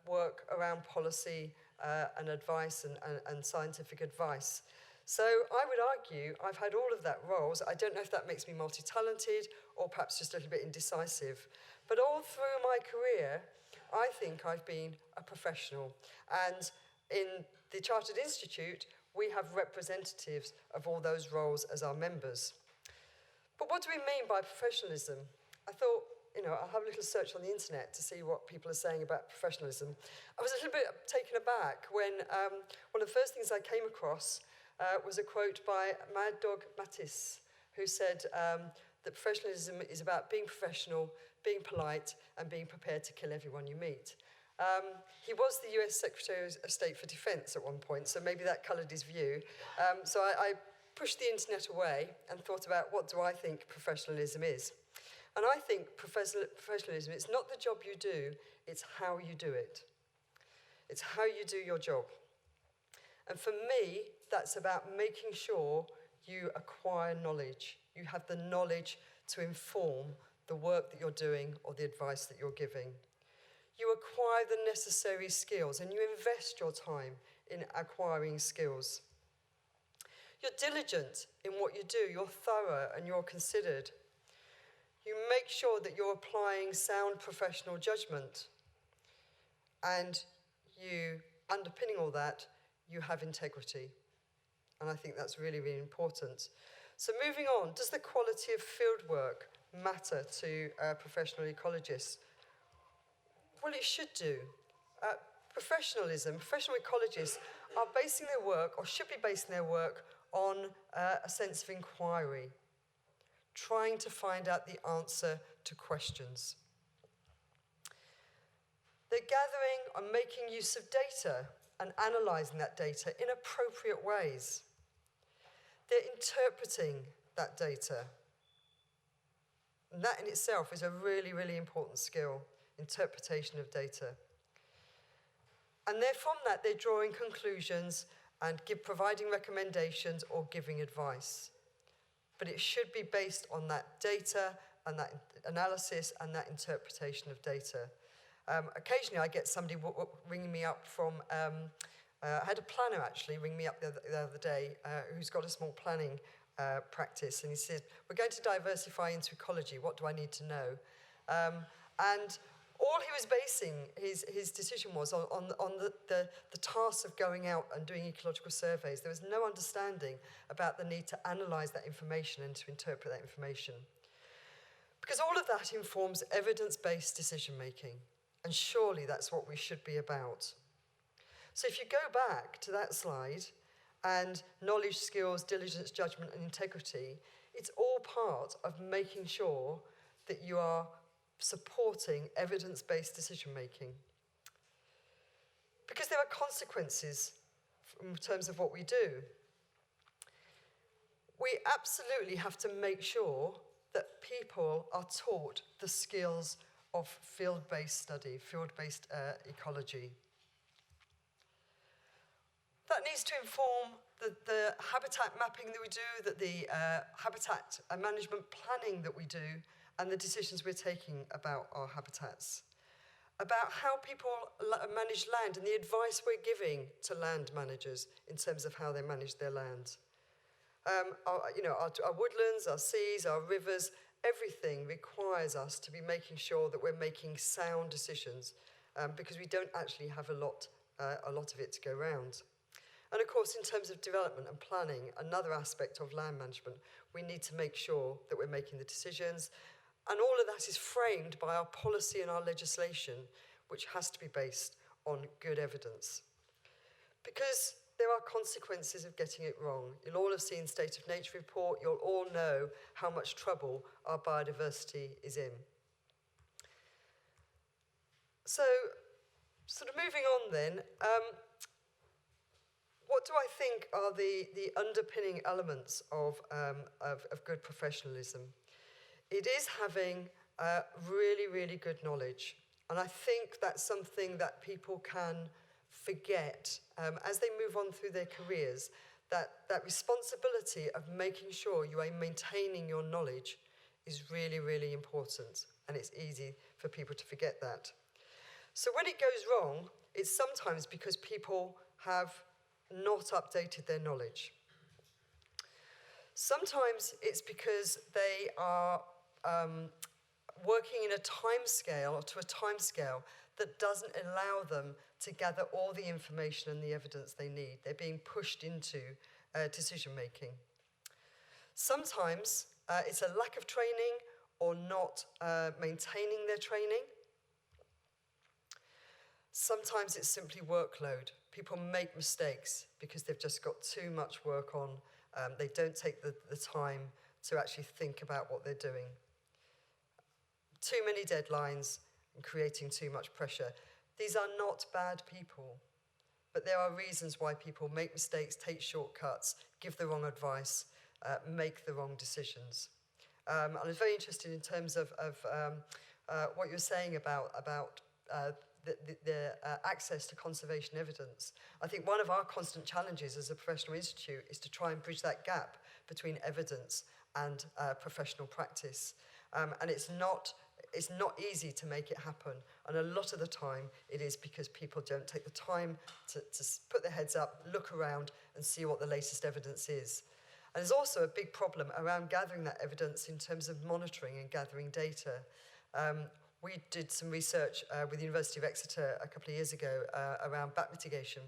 Speaker 12: work around policy and advice and scientific advice. So I would argue I've had all of that roles. I don't know if that makes me multi-talented or perhaps just a little bit indecisive. But all through my career, I think I've been a professional. And in the Chartered Institute, we have representatives of all those roles as our members. But what do we mean by professionalism? I thought, I'll have a little search on the internet to see what people are saying about professionalism. I was a little bit taken aback when one of the first things I came across was a quote by Mad Dog Matisse, who said that professionalism is about being professional, being polite, and being prepared to kill everyone you meet. He was the US Secretary of State for Defense at one point, so maybe that coloured his view. So I pushed the internet away and thought about what do I think professionalism is. And I think professionalism, it's not the job you do, it's how you do it. It's how you do your job. And for me, that's about making sure you acquire knowledge. You have the knowledge to inform the work that you're doing or the advice that you're giving. You acquire the necessary skills and you invest your time in acquiring skills. You're diligent in what you do, you're thorough and you're considered. You make sure that you're applying sound professional judgment, and you, underpinning all that, you have integrity. And I think that's really, really important. So moving on, does the quality of fieldwork matter to professional ecologists? Well, it should do. Professional ecologists are basing their work, or should be basing their work, on a sense of inquiry, trying to find out the answer to questions. They're gathering and making use of data and analysing that data in appropriate ways. They're interpreting that data. And that in itself is a really, really important skill, interpretation of data. And then from that, they're drawing conclusions and providing recommendations or giving advice. But it should be based on that data and that analysis and that interpretation of data. Occasionally I get somebody ringing me up from I had a planner actually ring me up the other day who's got a small planning practice, and he said, we're going to diversify into ecology, what do I need to know? And all he was basing his decision was on the task of going out and doing ecological surveys. There was no understanding about the need to analyse that information and to interpret that information. Because all of that informs evidence-based decision-making, and surely that's what we should be about. So if you go back to that slide, and knowledge, skills, diligence, judgment, and integrity, it's all part of making sure that you are supporting evidence-based decision-making. Because there are consequences in terms of what we do. We absolutely have to make sure that people are taught the skills of field-based study, field-based ecology. That needs to inform the habitat mapping that we do, the habitat management planning that we do, and the decisions we're taking about our habitats. About how people manage land and the advice we're giving to land managers in terms of how they manage their land. Our woodlands, our seas, our rivers, everything requires us to be making sure that we're making sound decisions because we don't actually have a lot of it to go around. And of course, in terms of development and planning, another aspect of land management, we need to make sure that we're making the decisions. And all of that is framed by our policy and our legislation, which has to be based on good evidence. Because there are consequences of getting it wrong. You'll all have seen State of Nature report. You'll all know how much trouble our biodiversity is in. So, sort of moving on then, what do I think are the underpinning elements of good professionalism? It is having really, really good knowledge. And I think that's something that people can forget as they move on through their careers, that responsibility of making sure you are maintaining your knowledge is really, really important. And it's easy for people to forget that. So when it goes wrong, it's sometimes because people have not updated their knowledge. Sometimes it's because they are working in a timescale or to a timescale that doesn't allow them to gather all the information and the evidence they need. They're being pushed into decision making. Sometimes it's a lack of training or not maintaining their training. Sometimes it's simply workload. People make mistakes because they've just got too much work on. They don't take the time to actually think about what they're doing. Too many deadlines and creating too much pressure. These are not bad people, but there are reasons why people make mistakes, take shortcuts, give the wrong advice, make the wrong decisions. And I was very interested in terms of what you're saying about the access to conservation evidence. I think one of our constant challenges as a professional institute is to try and bridge that gap between evidence and professional practice. And it's not easy to make it happen. And a lot of the time, it is because people don't take the time to put their heads up, look around, and see what the latest evidence is. And there's also a big problem around gathering that evidence in terms of monitoring and gathering data. We did some research with the University of Exeter a couple of years ago around bat mitigation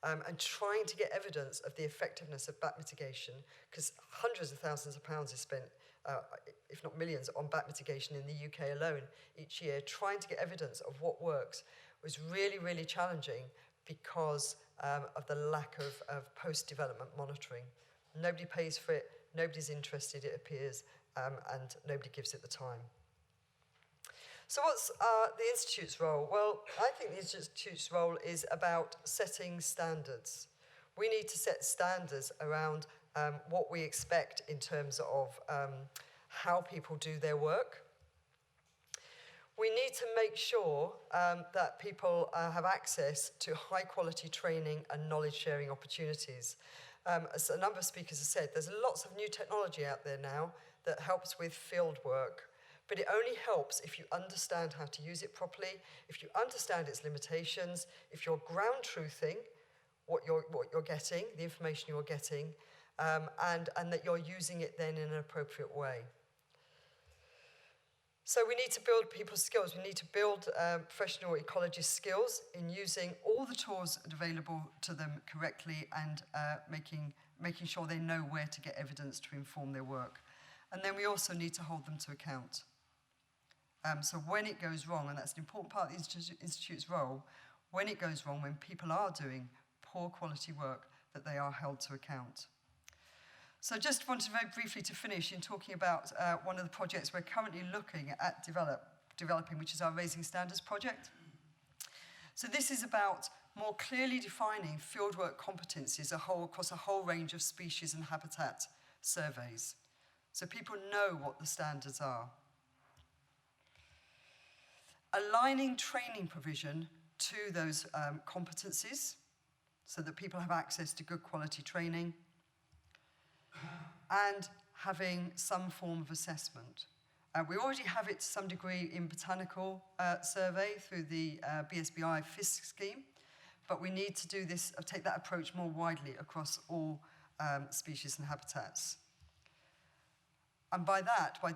Speaker 12: and trying to get evidence of the effectiveness of bat mitigation, because hundreds of thousands of pounds is spent, if not millions, on bat mitigation in the UK alone each year. Trying to get evidence of what works was really, really challenging because of the lack of post-development monitoring. Nobody pays for it, nobody's interested, it appears, and nobody gives it the time. So what's the Institute's role? Well, I think the Institute's role is about setting standards. We need to set standards around what we expect in terms of how people do their work. We need to make sure that people have access to high quality training and knowledge sharing opportunities. As a number of speakers have said, there's lots of new technology out there now that helps with field work. But it only helps if you understand how to use it properly, if you understand its limitations, if you're ground truthing what you're getting, the information you're getting, and that you're using it then in an appropriate way. So we need to build people's skills. We need to build professional ecologists' skills in using all the tools available to them correctly and making sure they know where to get evidence to inform their work. And then we also need to hold them to account. So when it goes wrong, and that's an important part of the Institute's role, when it goes wrong, when people are doing poor quality work, that they are held to account. So just wanted very briefly to finish in talking about one of the projects we're currently looking at developing, which is our Raising Standards project. So this is about more clearly defining fieldwork competencies across a whole range of species and habitat surveys, so people know what the standards are. Aligning training provision to those competencies so that people have access to good quality training, and having some form of assessment. We already have it to some degree in botanical survey through the BSBI FISC scheme, but we need to do this, take that approach more widely across all species and habitats. And by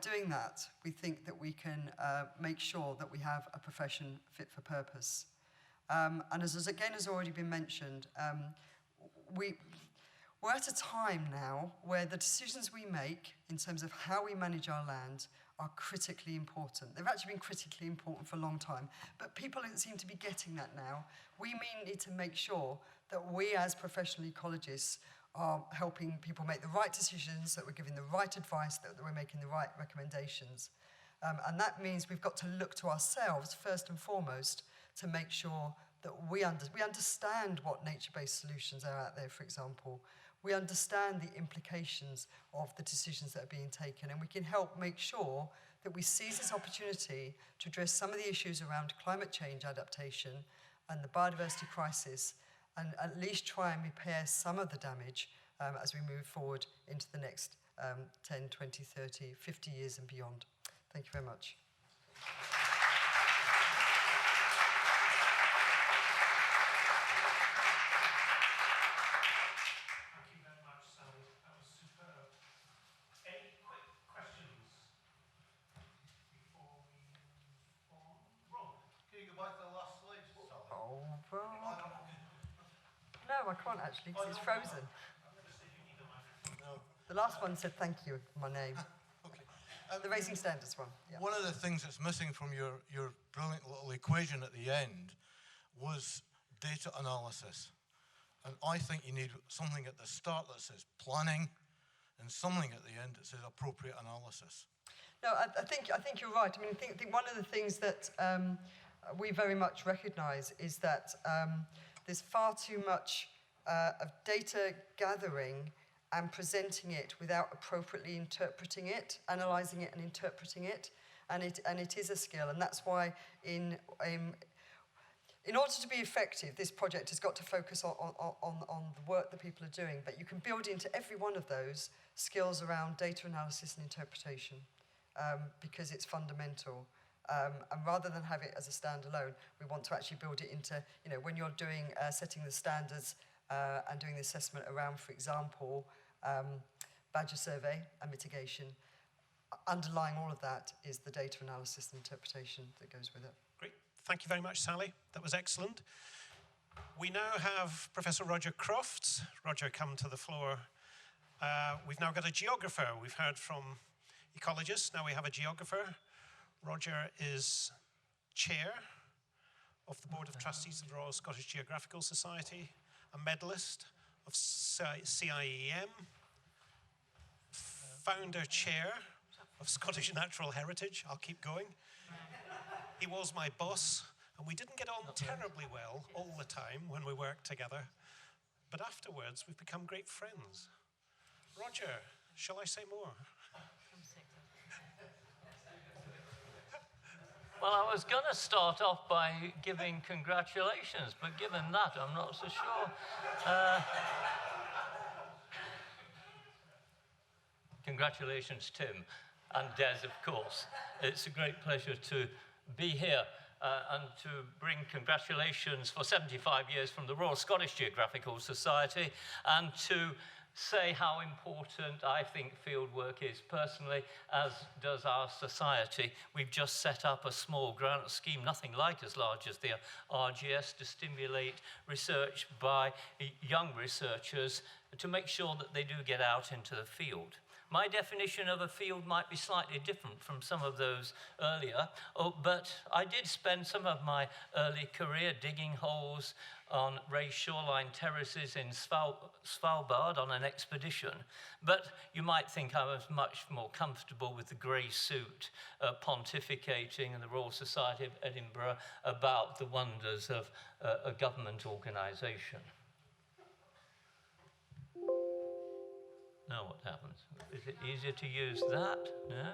Speaker 12: doing that, we think that we can make sure that we have a profession fit for purpose. And as again has already been mentioned, we're at a time now where the decisions we make in terms of how we manage our land are critically important. They've actually been critically important for a long time, but people seem to be getting that now. We need to make sure that we as professional ecologists are helping people make the right decisions, that we're giving the right advice, that we're making the right recommendations. And that means we've got to look to ourselves first and foremost to make sure that we understand what nature-based solutions are out there, for example. We understand the implications of the decisions that are being taken, and we can help make sure that we seize this opportunity to address some of the issues around climate change adaptation and the biodiversity crisis, and at least try and repair some of the damage as we move forward into the next 10, 20, 30, 50 years and beyond. Thank you very much. No, I can't actually, because it's frozen. The last one said thank you, my name.
Speaker 7: Okay.
Speaker 12: The Raising Standards one. Yeah.
Speaker 7: One of the things that's missing from your brilliant little equation at the end was data analysis. And I think you need something at the start that says planning and something at the end that says appropriate analysis.
Speaker 12: No, I think you're right. I mean, I think one of the things that we very much recognise is that there's far too much of data gathering and presenting it without appropriately interpreting it, analysing it and interpreting it, and it is a skill, and that's why in order to be effective, this project has got to focus on the work that people are doing, but you can build into every one of those skills around data analysis and interpretation because it's fundamental. And rather than have it as a standalone, we want to actually build it into, when you're doing setting the standards and doing the assessment around, for example, badger survey and mitigation, underlying all of that is the data analysis and interpretation that goes with it.
Speaker 3: Great. Thank you very much, Sally. That was excellent. We now have Professor Roger Crofts. Roger, come to the floor. We've now got a geographer. We've heard from ecologists. Now we have a geographer. Roger is chair of the Board of Trustees of the Royal Scottish Geographical Society, a medalist of CIEEM, founder chair of Scottish Natural Heritage. I'll keep going. He was my boss, and we didn't get on terribly well all the time when we worked together, but afterwards we've become great friends. Roger, shall I say more?
Speaker 13: Well, I was going to start off by giving congratulations, but given that, I'm not so sure. Congratulations, Tim, and Des, of course. It's a great pleasure to be here. and to bring congratulations for 75 years from the Royal Scottish Geographical Society, and to say how important I think fieldwork is personally, as does our society. We've just set up a small grant scheme, nothing like as large as the RGS, to stimulate research by young researchers to make sure that they do get out into the field. My definition of a field might be slightly different from some of those earlier, but I did spend some of my early career digging holes on raised shoreline terraces in Svalbard on an expedition. But you might think I was much more comfortable with the grey suit, pontificating in the Royal Society of Edinburgh about the wonders of a government organisation. Now what happens? Is it easier to use that? No?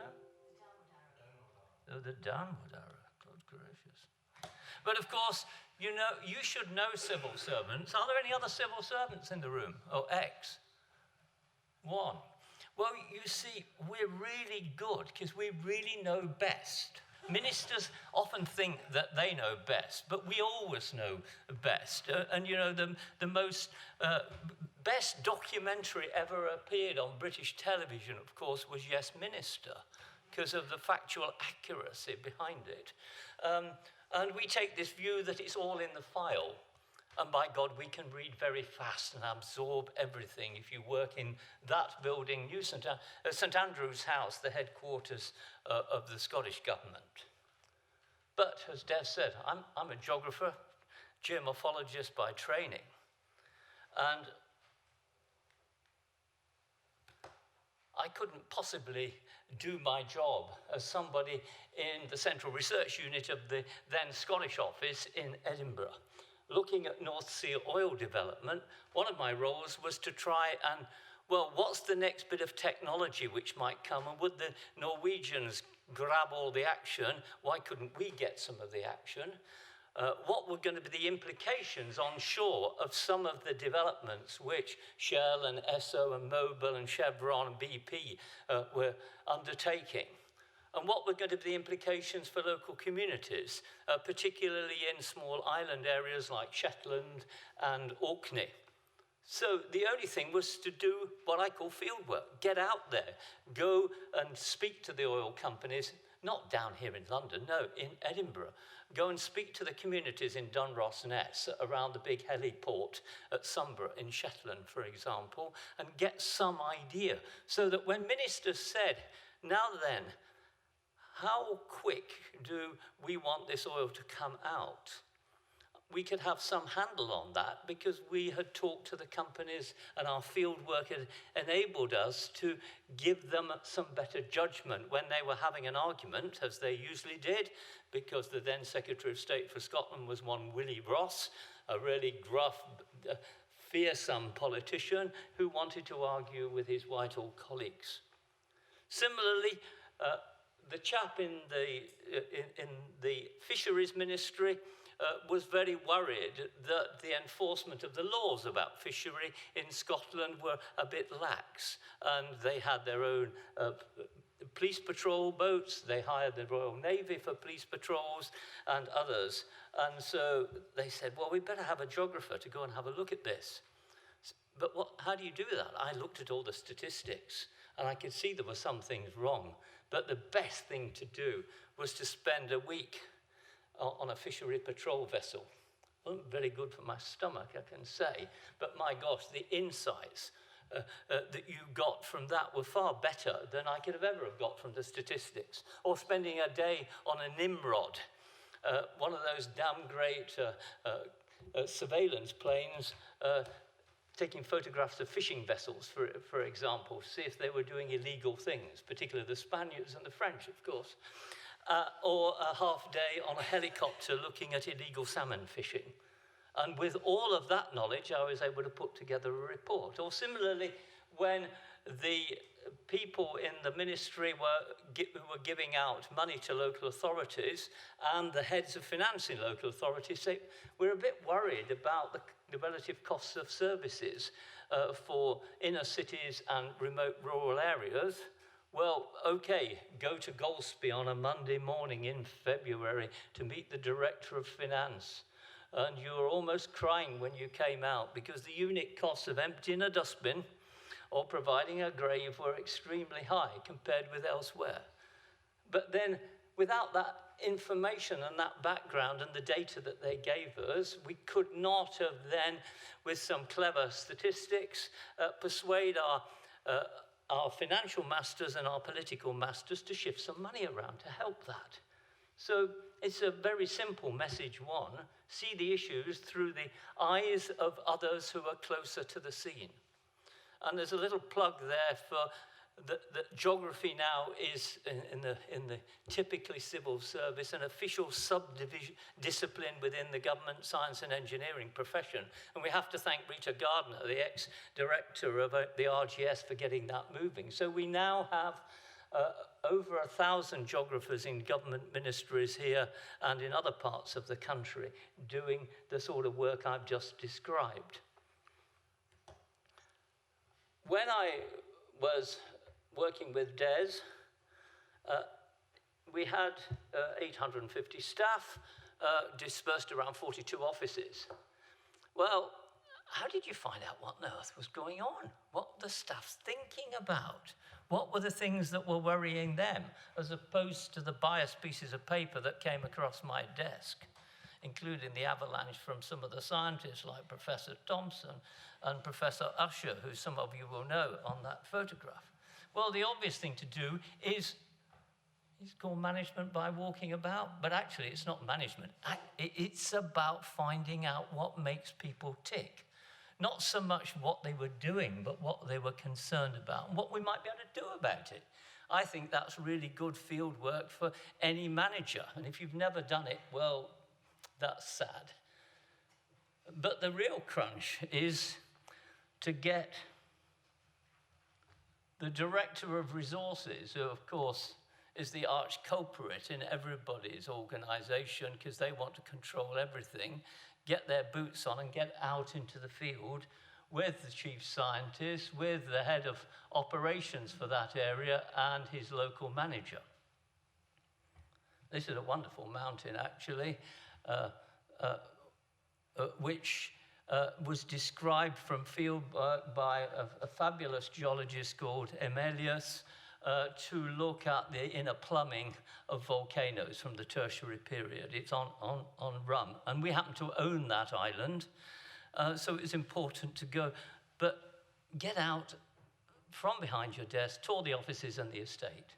Speaker 13: Oh, the downward arrow. Good gracious. But of course, you know, you should know civil servants. Are there any other civil servants in the room? Oh, X. One. Well, you see, we're really good because we really know best. Ministers often think that they know best, but we always know best. And you know, the most best documentary ever appeared on British television, of course, was Yes, Minister, because of the factual accuracy behind it. And we take this view that it's all in the file. And by God, we can read very fast and absorb everything if you work in that building, New St. Andrew's House, the headquarters of the Scottish government. But as Dev said, I'm a geographer, geomorphologist by training. And I couldn't possibly do my job as somebody in the Central Research Unit of the then Scottish office in Edinburgh. Looking at North Sea oil development, one of my roles was to try and, well, what's the next bit of technology which might come, and would the Norwegians grab all the action? Why couldn't we get some of the action? What were going to be the implications on shore of some of the developments which Shell and Esso and Mobil and Chevron and BP were undertaking? And what were going to be the implications for local communities, particularly in small island areas like Shetland and Orkney? So the only thing was to do what I call fieldwork. Get out there, go and speak to the oil companies, not down here in London, no, in Edinburgh. Go and speak to the communities in Dunross-Ness around the big heliport at Sombra in Shetland, for example, and get some idea so that when ministers said, now then, how quick do we want this oil to come out? We could have some handle on that because we had talked to the companies and our field work had enabled us to give them some better judgment when they were having an argument, as they usually did, because the then Secretary of State for Scotland was one Willie Ross, a really gruff, fearsome politician who wanted to argue with his Whitehall colleagues. Similarly, the chap in the Fisheries Ministry was very worried that the enforcement of the laws about fishery in Scotland were a bit lax, and they had their own police patrol boats, they hired the Royal Navy for police patrols and others, and so they said, well, we better have a geographer to go and have a look at this. But how do you do that? I looked at all the statistics, and I could see there were some things wrong, but the best thing to do was to spend a week on a fishery patrol vessel. Wasn't very good for my stomach, I can say, but my gosh, the insights that you got from that were far better than I could have ever have got from the statistics. Or spending a day on a Nimrod, one of those damn great surveillance planes, taking photographs of fishing vessels, for example, to see if they were doing illegal things, particularly the Spaniards and the French, of course. Or a half day on a helicopter looking at illegal salmon fishing. And with all of that knowledge, I was able to put together a report. Or similarly, when the people in the ministry who were giving out money to local authorities and the heads of finance in local authorities say, we're a bit worried about the relative costs of services for inner cities and remote rural areas. Well, okay, go to Golspie on a Monday morning in February to meet the Director of Finance. And you were almost crying when you came out because the unit costs of emptying a dustbin or providing a grave were extremely high compared with elsewhere. But then, without that information and that background and the data that they gave us, we could not have then, with some clever statistics, persuade our financial masters and our political masters to shift some money around to help that. So it's a very simple message one. See the issues through the eyes of others who are closer to the scene. And there's a little plug there for that geography now is, in the typically civil service, an official discipline within the government science and engineering profession. And we have to thank Rita Gardner, the ex-director of the RGS, for getting that moving. So we now have over 1,000 geographers in government ministries here and in other parts of the country doing the sort of work I've just described. When I was working with Des, we had 850 staff dispersed around 42 offices. Well, how did you find out what on earth was going on? What were the staff thinking about? What were the things that were worrying them, as opposed to the biased pieces of paper that came across my desk, including the avalanche from some of the scientists like Professor Thompson and Professor Usher, who some of you will know on that photograph. Well, the obvious thing to do is called management by walking about, but actually it's not management. It's about finding out what makes people tick. Not so much what they were doing, but what they were concerned about and what we might be able to do about it. I think that's really good field work for any manager. And if you've never done it, well, that's sad. But the real crunch is to get the director of resources, who of course is the arch culprit in everybody's organization because they want to control everything, get their boots on and get out into the field with the chief scientist, with the head of operations for that area and his local manager. This is a wonderful mountain, actually, which was described from field work by a fabulous geologist called Emelius to look at the inner plumbing of volcanoes from the tertiary period. It's on Rum, and we happen to own that island, so it's important to go. But get out from behind your desk, tour the offices and the estate.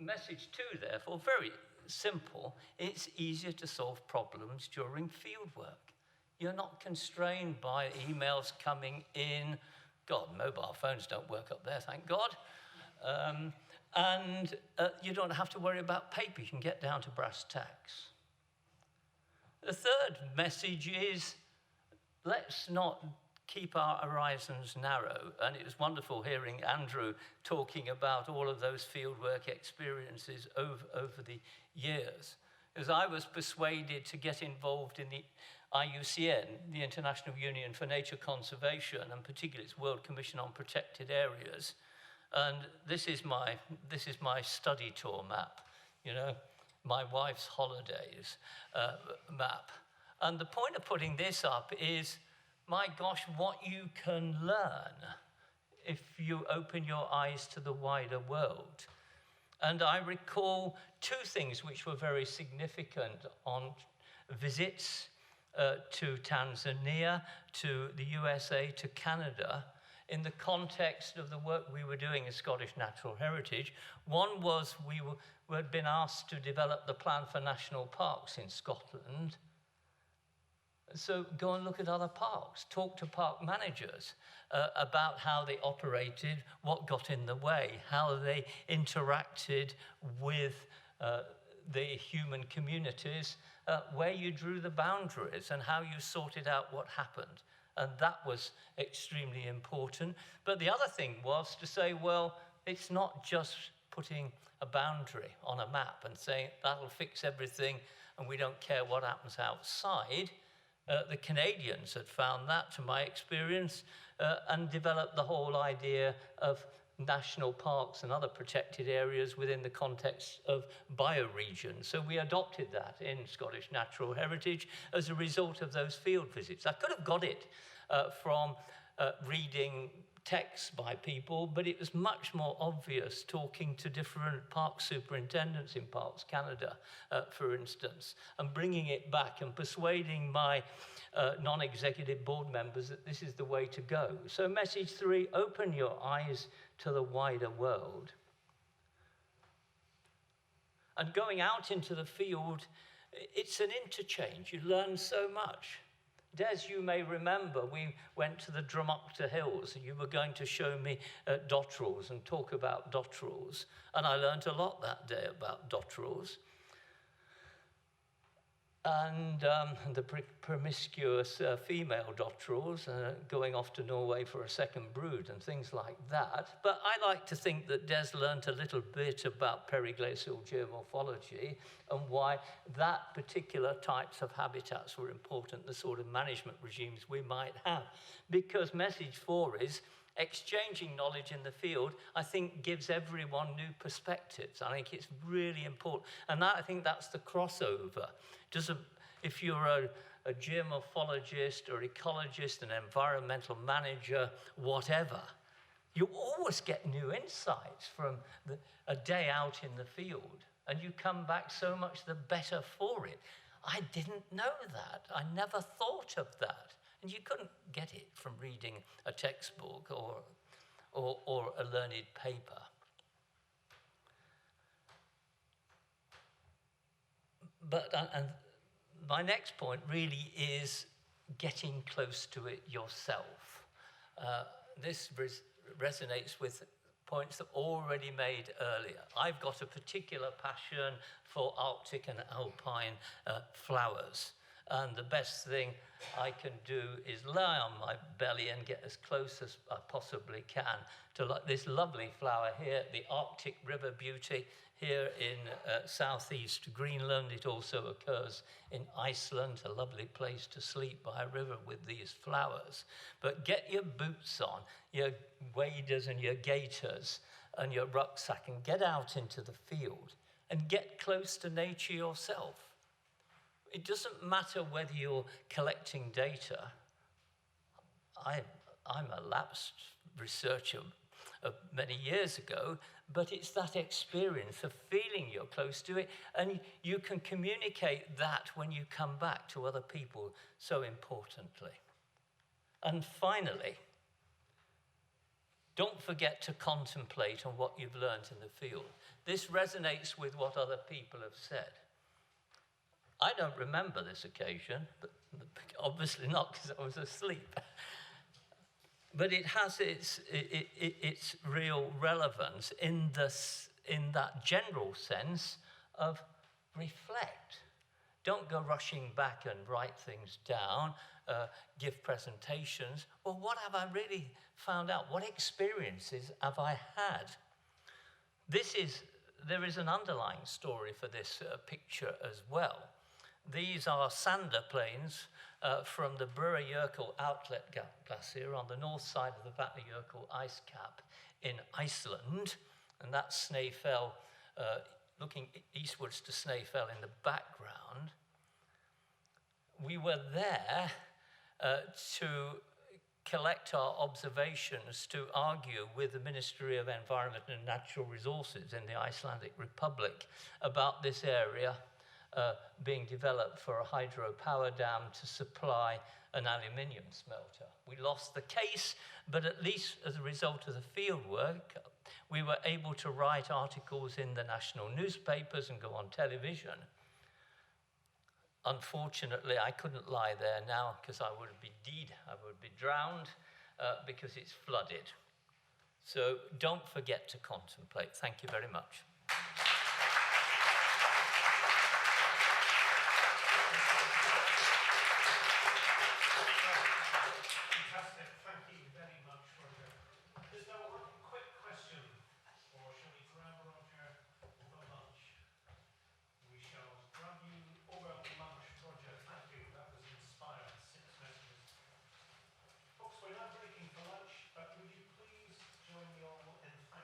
Speaker 13: Message two, therefore, very simple. It's easier to solve problems during field work. You're not constrained by emails coming in. God, mobile phones don't work up there, thank God. And you don't have to worry about paper. You can get down to brass tacks. The third message is, let's not keep our horizons narrow. And it was wonderful hearing Andrew talking about all of those fieldwork experiences over the years. As I was persuaded to get involved in the IUCN, the International Union for Nature Conservation, and particularly its World Commission on Protected Areas. And this is my study tour map, you know, my wife's holidays map. And the point of putting this up is, my gosh, what you can learn if you open your eyes to the wider world. And I recall two things which were very significant on visits to Tanzania, to the USA, to Canada, in the context of the work we were doing in Scottish Natural Heritage. One was we had been asked to develop the plan for national parks in Scotland. So go and look at other parks, talk to park managers about how they operated, what got in the way, how they interacted with the human communities, where you drew the boundaries and how you sorted out what happened. And that was extremely important. But the other thing was to say, well, it's not just putting a boundary on a map and saying that'll fix everything and we don't care what happens outside. The Canadians had found that, to my experience, and developed the whole idea of national parks and other protected areas within the context of bioregions. So we adopted that in Scottish Natural Heritage as a result of those field visits. I could have got it from reading texts by people, but it was much more obvious talking to different park superintendents in Parks Canada, for instance, and bringing it back and persuading my non-executive board members that this is the way to go. So message 3, open your eyes to the wider world. And going out into the field, it's an interchange. You learn so much. Des, you may remember, we went to the Drumocta Hills and you were going to show me dotterels and talk about dotterels. And I learned a lot that day about dotterels. And the promiscuous female dotterels going off to Norway for a second brood and things like that. But I like to think that Des learnt a little bit about periglacial geomorphology and why that particular types of habitats were important, the sort of management regimes we might have. Because message 4 is exchanging knowledge in the field, I think, gives everyone new perspectives. I think it's really important. And I think that's the crossover. If you're a geomorphologist or ecologist, an environmental manager, whatever, you always get new insights from a day out in the field. And you come back so much the better for it. I didn't know that. I never thought of that. And you couldn't get it from reading a textbook or a learned paper. But and my next point really is getting close to it yourself. This resonates with points that already made earlier. I've got a particular passion for Arctic and alpine flowers. And the best thing I can do is lie on my belly and get as close as I possibly can to this lovely flower here, the Arctic River Beauty, here in southeast Greenland. It also occurs in Iceland, a lovely place to sleep by a river with these flowers. But get your boots on, your waders and your gaiters and your rucksack and get out into the field and get close to nature yourself. It doesn't matter whether you're collecting data. I'm a lapsed researcher of many years ago, but it's that experience of feeling you're close to it, and you can communicate that when you come back to other people so importantly. And finally, don't forget to contemplate on what you've learned in the field. This resonates with what other people have said. I don't remember this occasion, but obviously not because I was asleep. But it has its real relevance in that general sense of reflect. Don't go rushing back and write things down, give presentations. Well, what have I really found out? What experiences have I had? There is an underlying story for this picture as well. These are sander plains from the Bura-Jökull outlet glacier on the north side of the Vatnajökull ice cap in Iceland, and that's Snaefell, looking eastwards to Snaefell in the background. We were there to collect our observations to argue with the Ministry of Environment and Natural Resources in the Icelandic Republic about this area being developed for a hydropower dam to supply an aluminium smelter. We lost the case, but at least as a result of the field work, we were able to write articles in the national newspapers and go on television. Unfortunately, I couldn't lie there now because I would be drowned because it's flooded. So don't forget to contemplate. Thank you very much.
Speaker 3: We're now breaking for lunch, but would you please join me all in thanking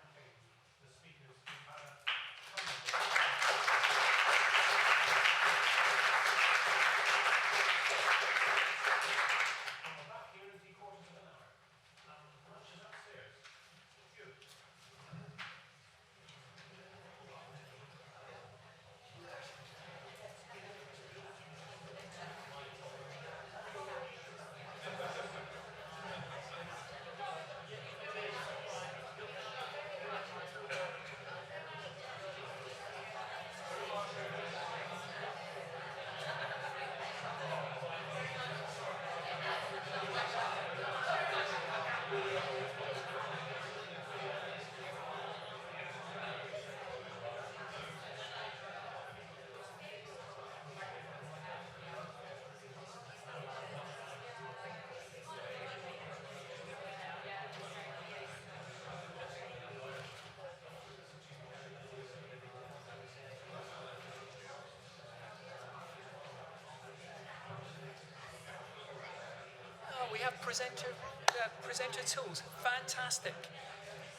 Speaker 14: have presenter tools. Fantastic.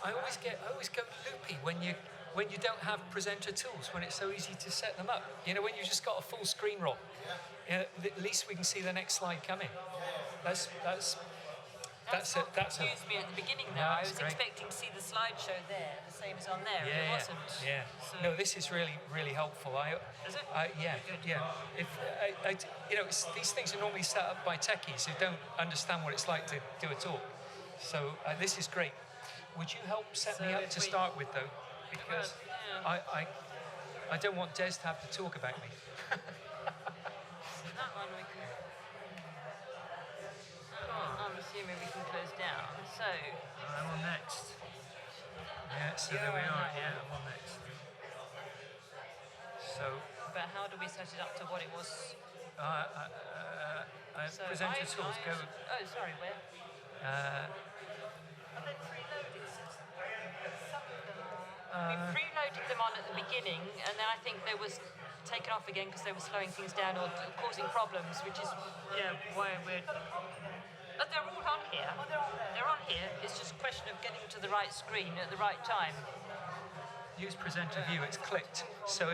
Speaker 14: I always go loopy when you don't have presenter tools, when it's so easy to set them up. You know, when you've just got a full screen roll. At least we can see the next slide coming. That's it. That's
Speaker 10: confused me at the beginning though. I was expecting to see the slideshow there, the same as on there, and it wasn't.
Speaker 14: Yeah.
Speaker 10: So
Speaker 14: No, this is really, really helpful.
Speaker 10: Is it?
Speaker 14: Yeah. If you know, these things are normally set up by techies who don't understand what it's like to do a talk. So this is great. Would you help set me up to start with though? Because I don't want Des to have to talk about me.
Speaker 10: that one we can. I'm assuming we can close down. So
Speaker 14: I'm on next. Yeah, so there we are. Yeah, I'm on next. So.
Speaker 10: But how do we set it up to what it was?
Speaker 14: Presenter tools. Go.
Speaker 10: Oh, sorry, where? Are they preloaded? We preloaded them on at the beginning, and then I think they was taken off again because they were slowing things down or causing problems, which is why we're. But they're all on here. Oh, they're on here. It's just a question of getting to the right screen at the right time.
Speaker 14: Use presenter view. It's clicked. So